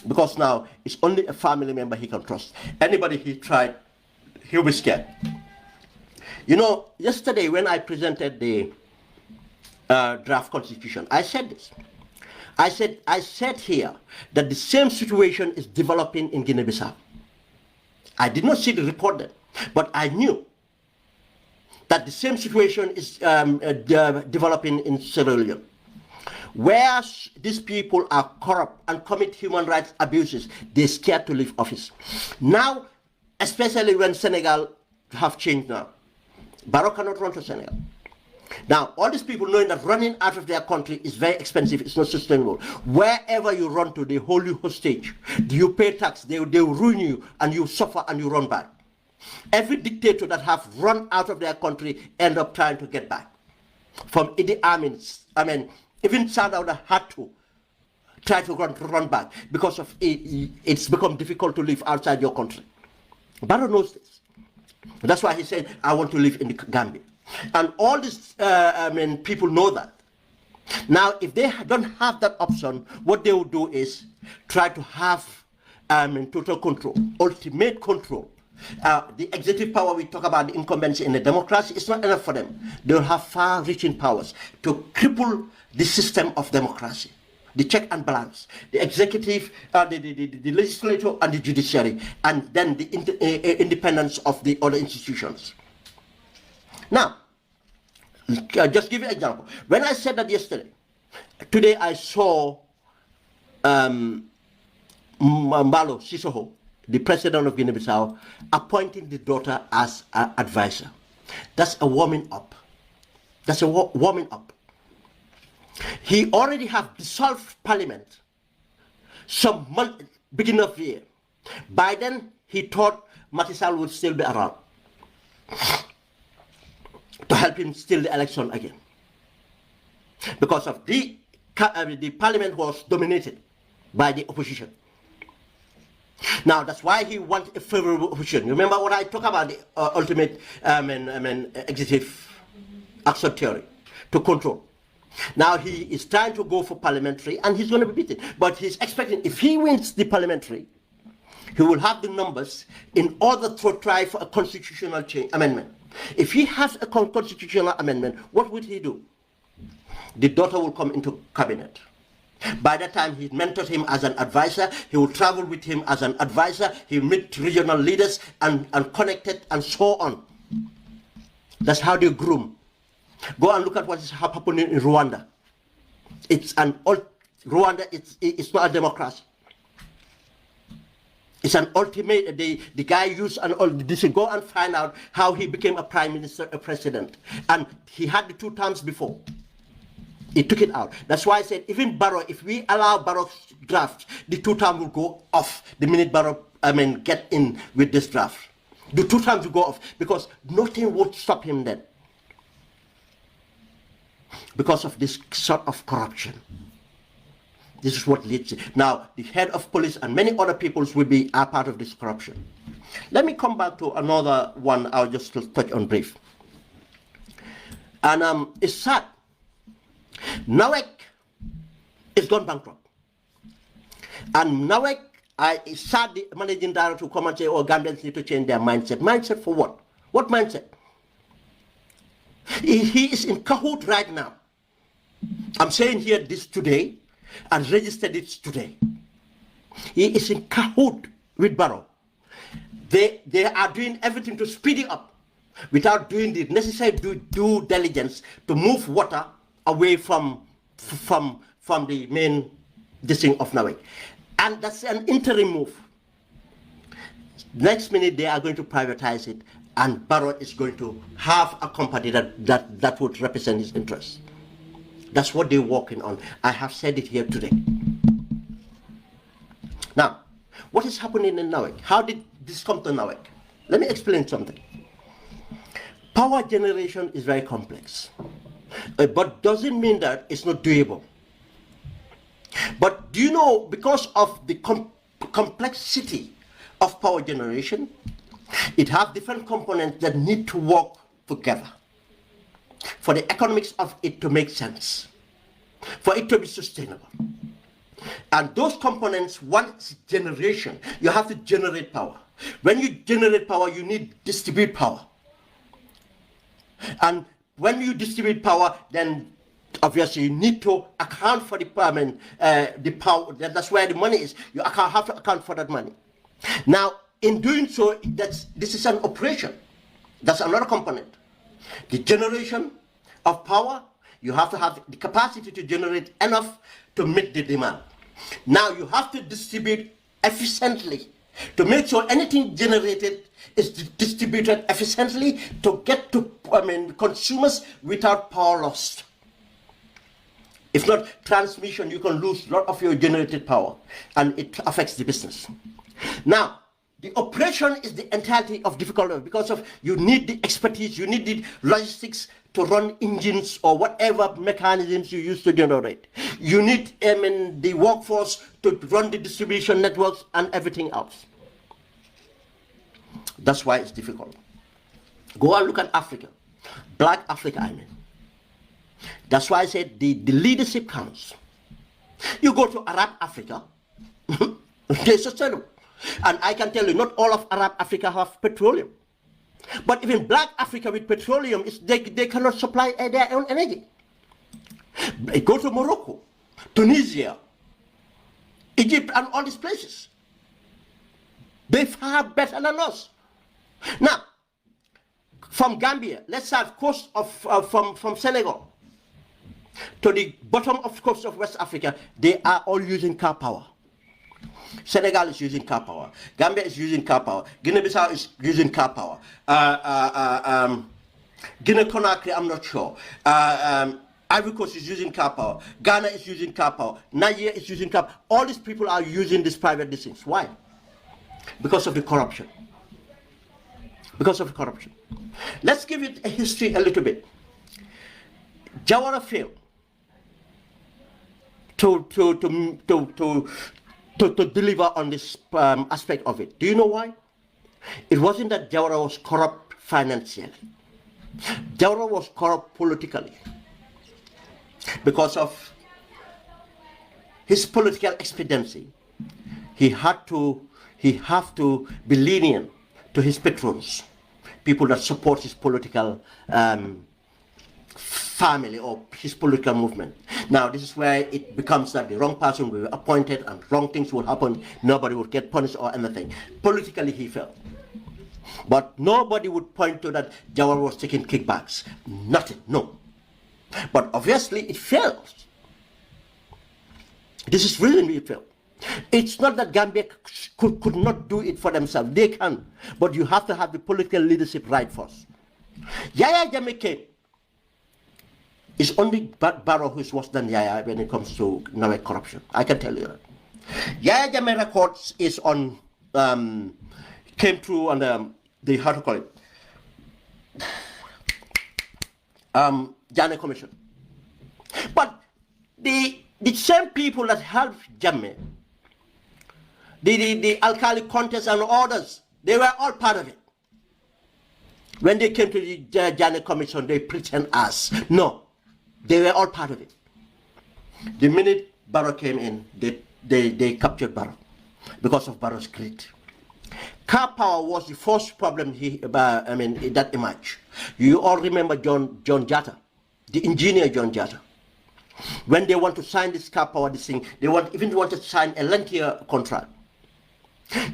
Because now it's only a family member he can trust. Anybody he tried, he'll be scared. You know, yesterday when I presented the draft constitution, I said this. I said here that the same situation is developing in Guinea-Bissau. I did not see the report then, but I knew that the same situation is developing in Sierra Leone. Where these people are corrupt and commit human rights abuses, they're scared to leave office. Now, especially when Senegal have changed now, Barrow cannot run to Senegal. Now, all these people knowing that running out of their country is very expensive, it's not sustainable. Wherever you run to, they hold you hostage. You pay tax, they will ruin you, and you suffer and you run back. Every dictator that have run out of their country end up trying to get back. From Idi Amin, even Sadauda had to try to run back because of it's become difficult to live outside your country. Barrow knows this. That's why he said, I want to live in the Gambia. And all these people know that. Now, if they don't have that option, what they will do is try to have total control, ultimate control. The executive power, we talk about the incumbency in the democracy, it's not enough for them. They will have far-reaching powers to cripple the system of democracy, the check and balance, the executive, the legislature and the judiciary, and then the independence of the other institutions. Now, just give you an example. When I said that yesterday, today I saw Mbalo Sissoho, the president of Guinea-Bissau, appointing the daughter as an advisor. That's a warming up. That's a warming up. He already have dissolved parliament some month, beginning of the year. By then, he thought Macky Sall would still be around to help him steal the election again. Because of the parliament was dominated by the opposition. Now, that's why he wants a favorable opposition. Remember what I talk about, the ultimate executive action theory to control. Now he is trying to go for parliamentary and he's going to be beaten. But he's expecting, if he wins the parliamentary, he will have the numbers in order to try for a constitutional amendment. If he has a constitutional amendment, what would he do? The daughter will come into cabinet. By that time, he mentored him as an advisor. He will travel with him as an advisor. He meet regional leaders and connected and so on. That's how they groom. Go and look at what is happening in Rwanda. Rwanda, it's not a democracy. It's an ultimate, the guy used this. Go and find out how he became a prime minister, a president. And he had the 2 terms before. He took it out. That's why I said, even Barrow, if we allow Barrow's draft, the 2 terms will go off the minute Barrow, get in with this draft. The 2 terms will go off because nothing would stop him then. Because of this sort of corruption. This is what leads it. Now, the head of police and many other peoples will be a part of this corruption. Let me come back to another one I'll just touch on brief. And it's sad. NAWEC is gone bankrupt. And NAWEC, it's sad the managing director to come and say, oh, Gambians need to change their mindset. Mindset for what? What mindset? He is in cahoot right now. I'm saying here this today and registered it today. He is in cahoot with Barrow. They are doing everything to speed it up without doing the necessary due diligence to move water away from the main district of Nawek. And that's an interim move. Next minute they are going to privatize it and Barrow is going to have a company that would represent his interests. That's what they're working on. I have said it here today. Now, what is happening in Nawek? How did this come to Nawek? Let me explain something. Power generation is very complex, but doesn't mean that it's not doable. But do you know, because of the complexity of power generation, it has different components that need to work together for the economics of it to make sense, for it to be sustainable. And those components, one is generation. You have to generate power. When you generate power, you need to distribute power. And when you distribute power, then obviously you need to account for the power. That's where the money is. You have to account for that money. Now, in doing so, this is an operation. That's another component. The generation of power, you have to have the capacity to generate enough to meet the demand. Now you have to distribute efficiently to make sure anything generated is distributed efficiently to get to consumers without power lost. If not transmission, you can lose a lot of your generated power and it affects the business. Now, the operation is the entirety of difficulty because of you need the expertise, you need the logistics to run engines or whatever mechanisms you use to generate. You need the workforce to run the distribution networks and everything else. That's why it's difficult. Go and look at Africa. Black Africa, I mean. That's why I said the leadership counts. You go to Arab Africa, they're sustainable. And I can tell you, not all of Arab Africa have petroleum. But even Black Africa with petroleum, they cannot supply their own energy. Go to Morocco, Tunisia, Egypt, and all these places. They far better than us. Now, from Gambia, let's have coast of from Senegal to the bottom of coast of West Africa, they are all using car power. Senegal is using car power. Gambia is using car power. Guinea-Bissau is using car power. Guinea-Conakry, I'm not sure. Ivory Coast is using car power. Ghana is using car power. Nigeria is using car power. All these people are using these private things. Why? Because of the corruption. Because of the corruption. Let's give it a history a little bit. Jawara failed to deliver on this aspect of it. Do you know why? It wasn't that Jawara was corrupt financially. Jawara was corrupt politically because of his political expediency. He have to be lenient to his patrons, people that support his political family or his political movement. Now, this is where it becomes that the wrong person will be appointed and wrong things will happen. Nobody would get punished or anything. Politically, he failed. But nobody would point to that Jawar was taking kickbacks. Nothing, no. But obviously, it fails. This is really it failed. It's not that Gambia could not do it for themselves. They can. But you have to have the political leadership right first. Yaya Jammeh came. It's only Barrow who is worse than Yaya when it comes to corruption. I can tell you that. Yaya Jammeh records is on, came through on the, how to call it, Jammeh Commission. But the same people that helped Jammeh, the Alkali contest and others, they were all part of it. When they came to the Jammeh Commission, they pretend as. No, they were all part of it. The minute Barrow came in, they captured Barrow because of Barrow's greed. Car power was the first problem that emerged. You all remember John Jatta, the engineer John Jatta. When they want to sign this car power, this thing, they even want to sign a lengthier contract.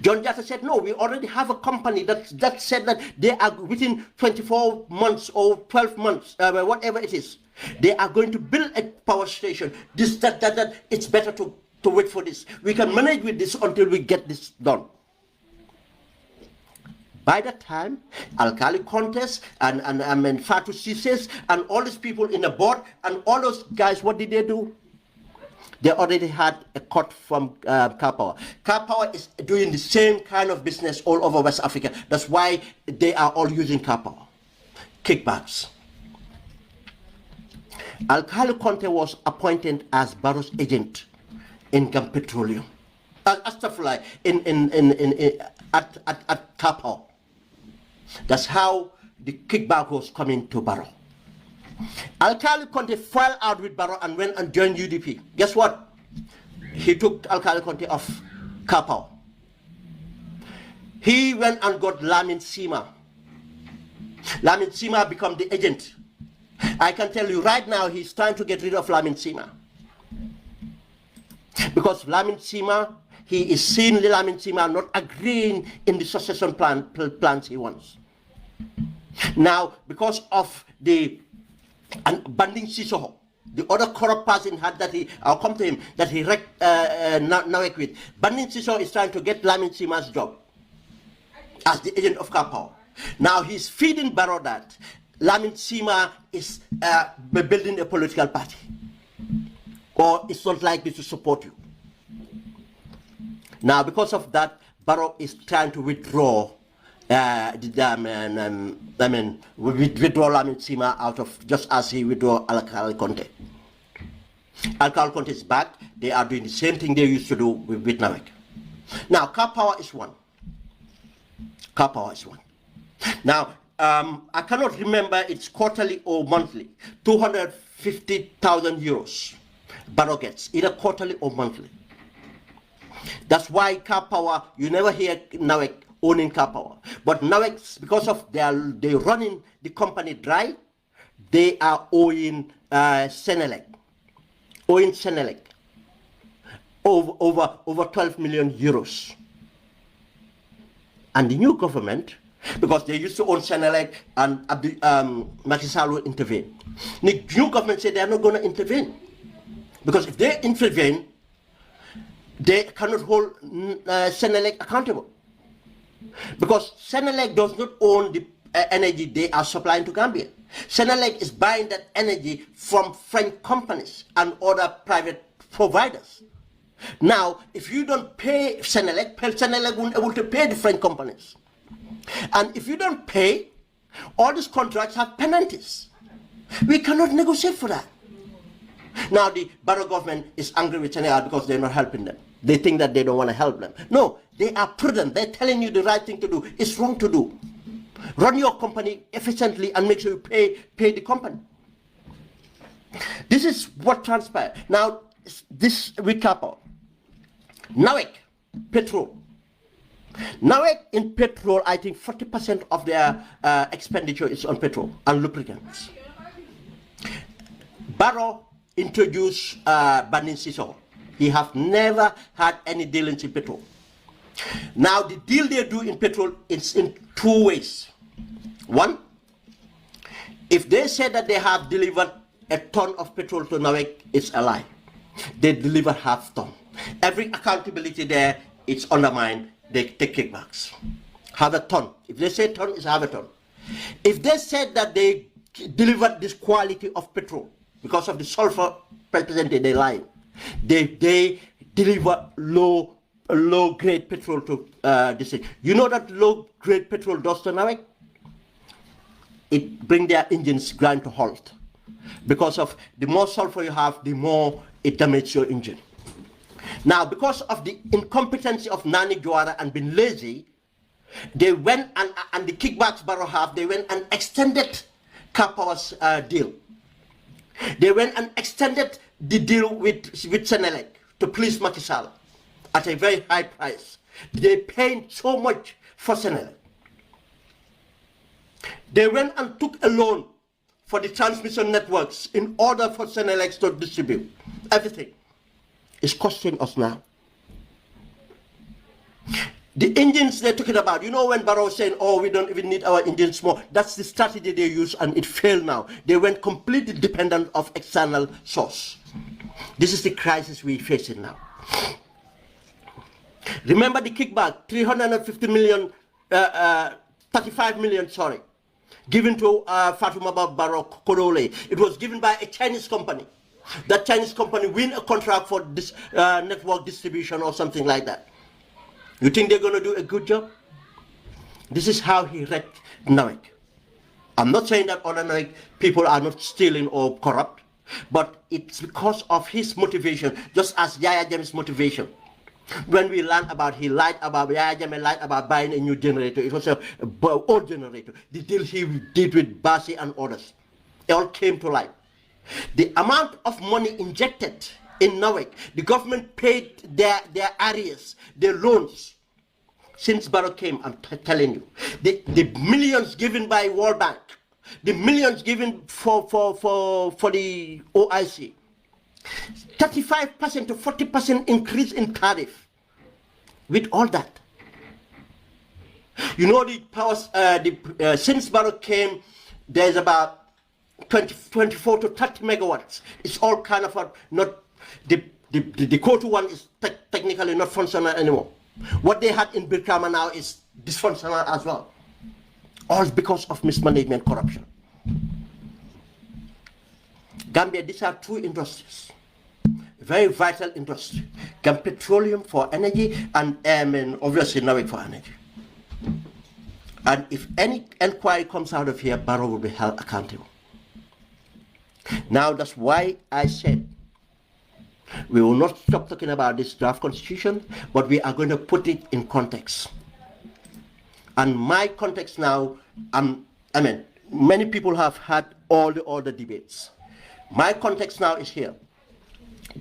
John Jatta said, no, we already have a company that said that they are within 24 months or 12 months, whatever it is, they are going to build a power station. This, that, it's better to wait for this. We can manage with this until we get this done. By that time, Alkali Contest and Fatou Cisses and all these people in the board and all those guys, what did they do? They already had a cut from Car Power. Car Power is doing the same kind of business all over West Africa. That's why they are all using Car Power. Kickbacks. Alkali Conte was appointed as Barrow's agent in Gambia Petroleum. At Car Power. That's how the kickback was coming to Barrow. Alkali Conte fell out with Barrow and went and joined UDP. Guess what? He took Alkali Conte off Car Power. He went and got Lamin Sima. Lamin Sima became the agent. I can tell you right now, he's trying to get rid of Lamin Sima. Because Lamin Sima, he is seeing Lamin Sima not agreeing in the succession plans he wants. Now, because of the Banding Sissoko, the other corrupt person I'll come to him, that he wrecked Nawek with. Banding Sissoko is trying to get Lamin Sima's job as the agent of Car Power. Now he's feeding Barrow that Lamin Sima is building a political party, or it's not likely to support you. Now, because of that, Barrow is trying to withdraw withdraw Lamin Sima out of, just as he withdrew Alkali Conte. Alkali Conte is back. They are doing the same thing they used to do with Nawek. Now, Car Power is one. Car Power is one. Now, I cannot remember it's quarterly or monthly. 250,000 euros Barrow gets, either quarterly or monthly. That's why Car Power, you never hear Nawek owning Car Power. But Nawek, because of they're running the company dry, they are owing Senelec. Owing Senelec over 12 million euros. And the new government, because they used to own Senelec and Macky Sall will intervene. The new government said they are not going to intervene. Because if they intervene, they cannot hold Senelec accountable. Because Senelec does not own the energy they are supplying to Gambia. Senelec is buying that energy from French companies and other private providers. Now, if you don't pay Senelec won't be able to pay the French companies. And if you don't pay, all these contracts have penalties. We cannot negotiate for that. Now, the Barrow government is angry with Senegal because they're not helping them. They think that they don't want to help them. No, they are prudent. They're telling you the right thing to do. It's wrong to do. Run your company efficiently and make sure you pay the company. This is what transpired. Now, this recap. Nawek, petrol. Nawek in petrol, I think 40% of their expenditure is on petrol and lubricants. Barrow introduced Banin Sissoho. He have never had any dealings in petrol. Now the deal they do in petrol is in two ways. One, if they say that they have delivered a ton of petrol to Nawek, it's a lie. They deliver half ton. Every accountability there, it's undermined. They take kickbacks. Half a ton. If they say ton, it's half a ton. If they said that they delivered this quality of petrol because of the sulfur represented, they lie. They deliver low grade petrol to this thing. You know that low grade petrol does to Nawek? It brings their engines grind to halt. Because of the more sulfur you have, the more it damages your engine. Now, because of the incompetency of Nani Joara and being lazy, they went and the kickbacks Barrow have, they went and extended Car Power's deal. They went and extended the deal with Senelec to please Macky Sall at a very high price. They paid so much for Senelec. They went and took a loan for the transmission networks in order for Senelec to distribute. Everything is costing us now. The engines they're talking about, you know when Barrow was saying, oh, we don't even need our engines more, that's the strategy they use and it failed now. They went completely dependent of external source. This is the crisis we're facing now. Remember the kickback, 350 million, 35 million, sorry, given to Fatoumata Barrow Kodole. It was given by a Chinese company. That Chinese company win a contract for this network distribution or something like that. You think they're going to do a good job? This is how he wrecked Nawek. I'm not saying that other Nawek people are not stealing or corrupt, but it's because of his motivation, just as Yaya Jammeh's motivation. When we learned about, he lied about, Yaya Jammeh lied about buying a new generator. It was an old generator. The deal he did with Basi and others, it all came to light. The amount of money injected in Nawek, the government paid their arrears, their loans. Since Barrow came, I'm telling you, the millions given by World Bank, the millions given for the OIC, 35% to 40% increase in tariff. With all that, you know, the powers, since Barrow came, there's about 24 to 30 megawatts. It's all kind of not. The Kotu one is technically not functional anymore. What they had in Birkama now is dysfunctional as well. All because of mismanagement, corruption. Gambia, these are two industries. Very vital industry. Petroleum for energy and obviously Nawek for energy. And if any inquiry comes out of here, Barrow will be held accountable. Now that's why I said we will not stop talking about this draft constitution, but we are going to put it in context. And my context now, many people have had all the other debates. My context now is here.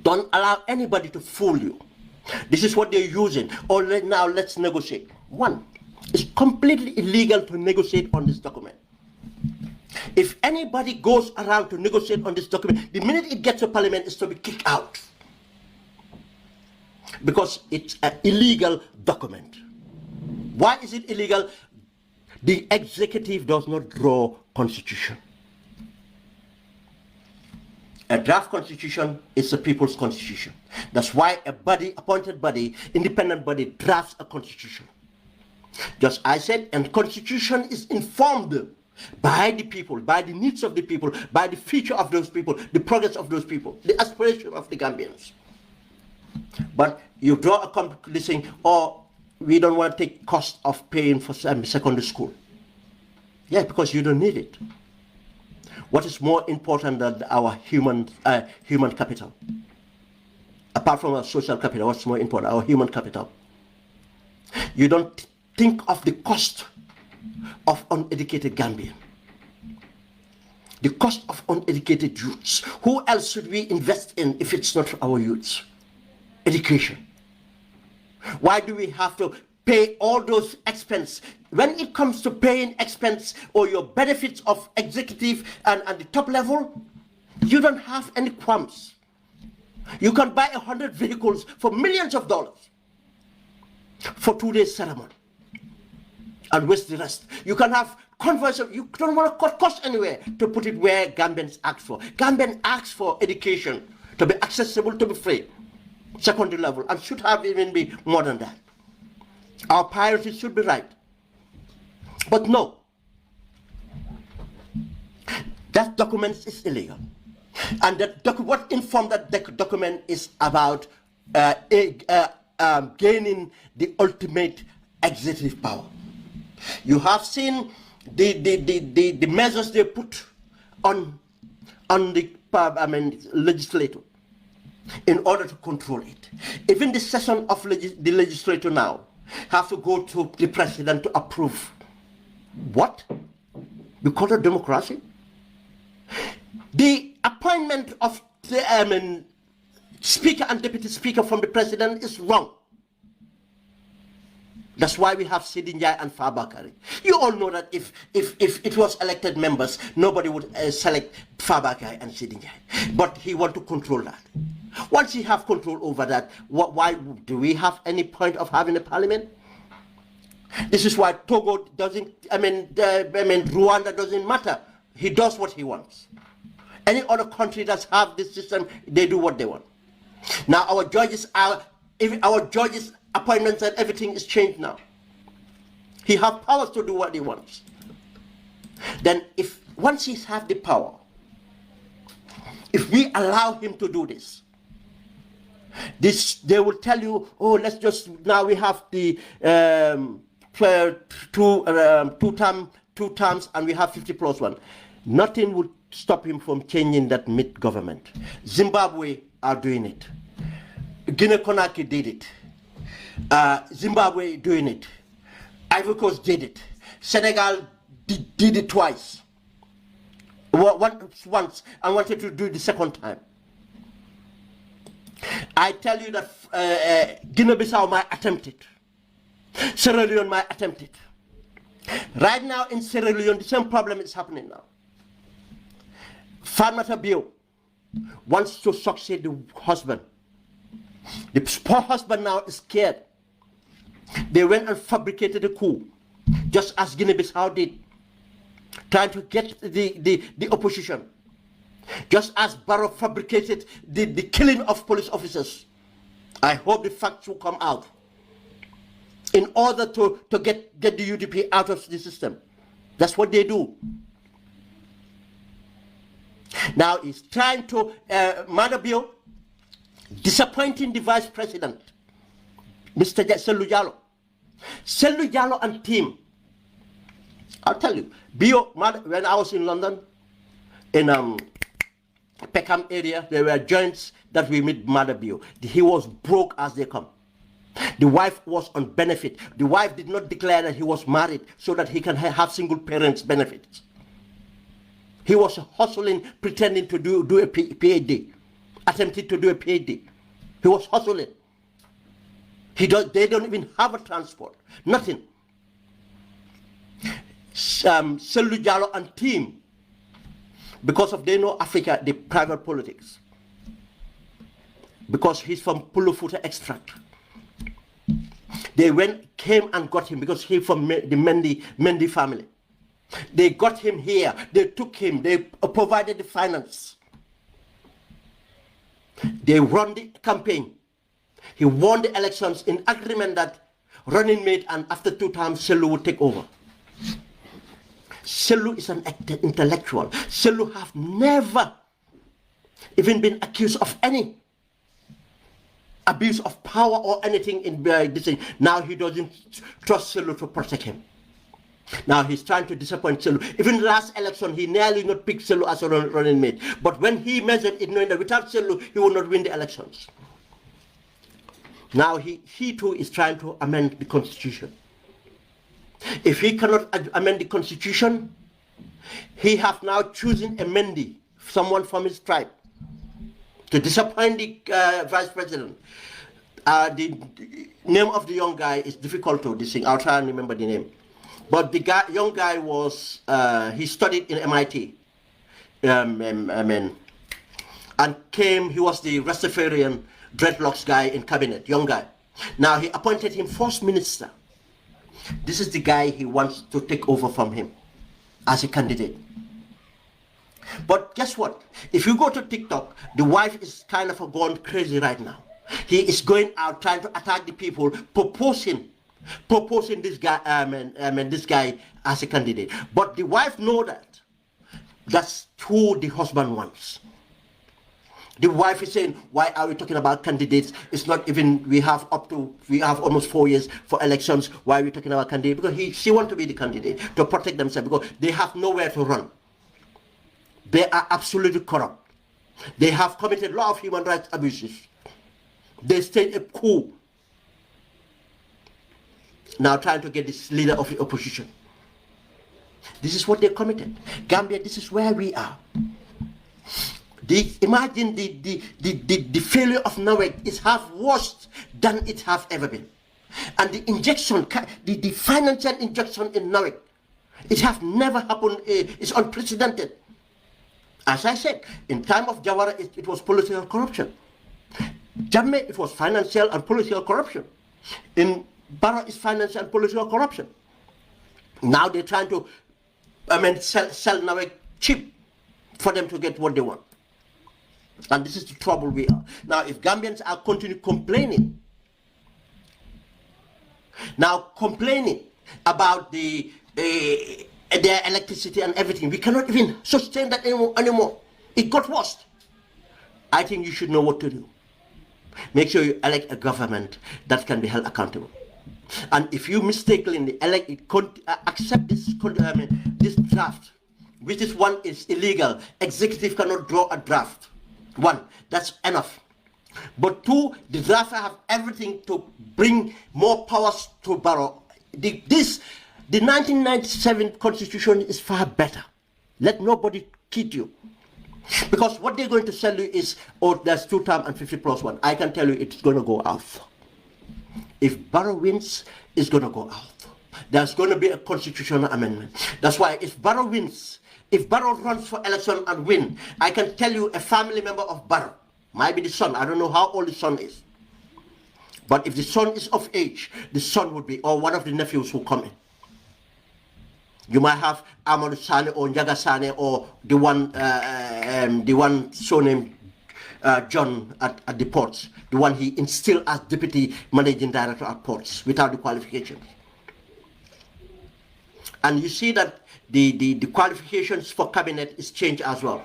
Don't allow anybody to fool you. This is what they're using. Or now let's negotiate. One, it's completely illegal to negotiate on this document. If anybody goes around to negotiate on this document, the minute it gets to Parliament, it's to be kicked out. Because it's an illegal document. Why is it illegal? The executive does not draw constitution. A draft constitution is the people's constitution. That's why a body, appointed body, independent body drafts a constitution. Just I said, and constitution is informed by the people, by the needs of the people, by the future of those people, the progress of those people, the aspiration of the Gambians. But you draw a conclusion, or we don't want to take cost of paying for secondary school. Yeah, because you don't need it. What is more important than our human capital? Apart from our social capital, what's more important? Our human capital. You don't think of the cost of uneducated Gambian. The cost of uneducated youths. Who else should we invest in if it's not our youths? Education. Why do we have to pay all those expense? When it comes to paying expense or your benefits of executive and the top level, You don't have any qualms. You can buy 100 vehicles for millions of dollars for 2 days ceremony and waste the rest. You can have conversion. You don't want to cut costs anywhere to put it where Gambians ask for. Gambians ask for education to be accessible, to be free, secondary level, and should have even be more than that. Our priorities should be right. But no, that document is illegal. And that what informed that document is about gaining the ultimate executive power. You have seen the measures they put on the legislature in order to control it. Even the session of the legislature now have to go to the president to approve. What? We call it democracy? The appointment of the speaker and deputy speaker from the president is wrong. That's why we have Sidinjai and Fabakari. You all know that if it was elected members, nobody would select Fabakari and Sidinjai. But he want to control that. Once he have control over that, why do we have any point of having a parliament? This is why Togo doesn't, Rwanda doesn't matter. He does what he wants. Any other country that have this system, they do what they want. Now our judges appointments and everything is changed now. He has powers to do what he wants. Then once he has the power, if we allow him to do this, they will tell you, oh, let's just, now we have the two terms and we have 50+1. Nothing would stop him from changing that mid-government. Zimbabwe are doing it. Guinea-Conakry did it. Zimbabwe doing it. Ivory Coast did it. Senegal did it twice. Once and wanted to do it the second time. I tell you that Guinea-Bissau might attempt it. Sierra Leone might attempt it. Right now in Sierra Leone, the same problem is happening now. Farmata Bio wants to succeed the husband. The poor husband now is scared. They went and fabricated a coup, just as Guinea-Bissau did, trying to get the opposition. Just as Barrow fabricated the killing of police officers. I hope the facts will come out in order to get the UDP out of the system. That's what they do. Now he's trying to, Madabio, disappointing the vice president, Mr. Sellu Jallow. Sellu Jallow and team, I'll tell you, when I was in London, in Peckham area, there were joints that we met Madabio. He was broke as they come. The wife was on benefit. The wife did not declare that he was married so that he can have single parents benefits. He was hustling, pretending to do a PhD, attempted to do a PhD. He was hustling. They don't even have a transport, nothing. Sellu Jallow and team, because of they know Africa, the private politics. Because he's from Pulufuta extract. They came and got him because he's from the Mendy family. They got him here. They took him. They provided the finance. They run the campaign. He won the elections in agreement that running mate and after 2 times Sellu would take over. Sellu is an intellectual. Sellu have never even been accused of any abuse of power or anything in this thing. Now he doesn't trust Sellu to protect him. Now he's trying to disappoint Sellu. Even the last election, he nearly not picked Sellu as a running mate. But when he measured it, knowing that without Sellu, he will not win the elections. Now he too is trying to amend the constitution. If he cannot amend the constitution, he have now chosen a Mendy, someone from his tribe, to disappoint the vice president. The name of the young guy is difficult to this thing. I'll try and remember the name. But the young guy was, he studied in MIT. and came. He was the Rastafarian dreadlocks guy in cabinet, young guy. Now he appointed him first minister. This is the guy he wants to take over from him as a candidate. But guess what? If you go to TikTok, the wife is kind of gone crazy right now. He is going out trying to attack the people, proposing this guy, this guy as a candidate. But the wife know that that's who the husband wants. The wife is saying, why are we talking about candidates? It's not even, we have almost 4 years for elections. Why are we talking about candidates? Because she wants to be the candidate to protect themselves, because they have nowhere to run. They are absolutely corrupt. They have committed a lot of human rights abuses. They staged a coup. Now trying to get this leader of the opposition. This is what they committed. Gambia, this is where we are. Imagine the failure of Nawek is half worse than it has ever been. And the injection, the financial injection in Nawek, it has never happened. It's unprecedented. As I said, in time of Jawara, it was political corruption. Jammeh, it was financial and political corruption. In Barrow, it's financial and political corruption. Now they're trying to, sell Nawek cheap for them to get what they want. And this is the trouble we are. Now, if Gambians are continue complaining, about their electricity and everything, we cannot even sustain that anymore. It got worse. I think you should know what to do. Make sure you elect a government that can be held accountable. And if you mistakenly accept this draft, which is one is illegal, executive cannot draw a draft. One, that's enough. But two, the draft have everything to bring more powers to Barrow. The 1997 constitution is far better. Let nobody kid you. Because what they're going to sell you is, oh, there's 2 term and 50 plus 1. I can tell you it's going to go out. If Barrow wins, it's going to go out. There's going to be a constitutional amendment. That's why if Barrow wins, if Barrow runs for election and win, I can tell you a family member of Barrow, might be the son, I don't know how old the son is. But if the son is of age, the son would be, or one of the nephews will come in. You might have Amadou Sane or Njaga Sane or the one so-named John at the ports, the one he instilled as deputy managing director at ports without the qualifications. And you see that the qualifications for cabinet is changed as well.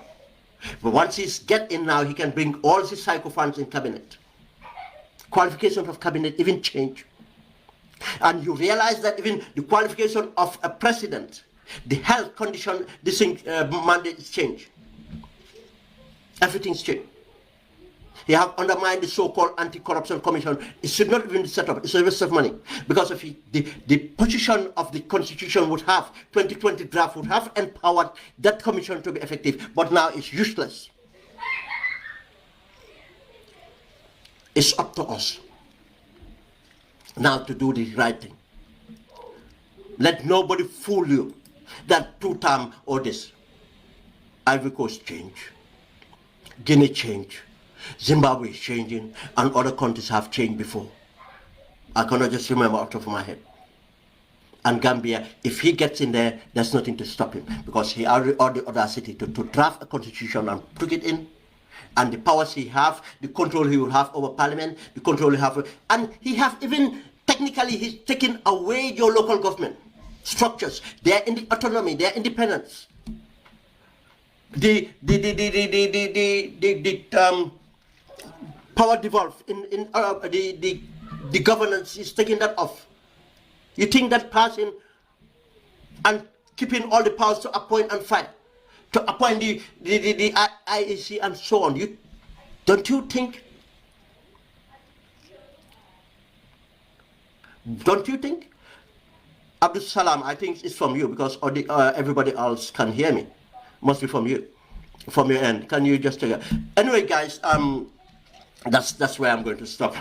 But once he's get in now, he can bring all the psychophants in cabinet. Qualifications of cabinet even change. And you realize that even the qualification of a president, the health condition, this thing, mandate is changed. Everything's changed. He have undermined the so-called anti-corruption commission. It should not even be set up. It's a waste of money. Because if the position of the constitution would have, 2020 draft would have empowered that commission to be effective. But now it's useless. It's up to us now to do the right thing. Let nobody fool you that 2 term or this. Ivory Coast change. Guinea change. Zimbabwe is changing, and other countries have changed before. I cannot just remember off the top of my head. And Gambia, if he gets in there, there's nothing to stop him, because he has the audacity to draft a constitution and put it in, and the powers he have, the control he will have over parliament, the control he have, and he have even, technically, he's taken away your local government structures. They are in the autonomy, they are independence. The power devolved in the governance is taking that off. You think that passing and keeping all the powers to appoint and fight, to appoint the IEC and so on, don't you think Abdul Salam, I think it's from you, because everybody else can hear me. Must be from you, from your end. Can you just take it? Anyway, guys, that's where I'm going to stop.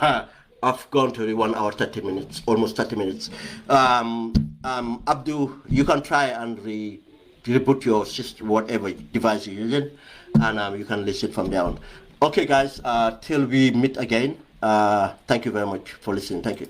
I've gone to the 1 hour 30 minutes, almost 30 minutes. Abdul, you can try and reboot your system, whatever device you're using, and you can listen from there on. Okay, guys, till we meet again, thank you very much for listening. Thank you.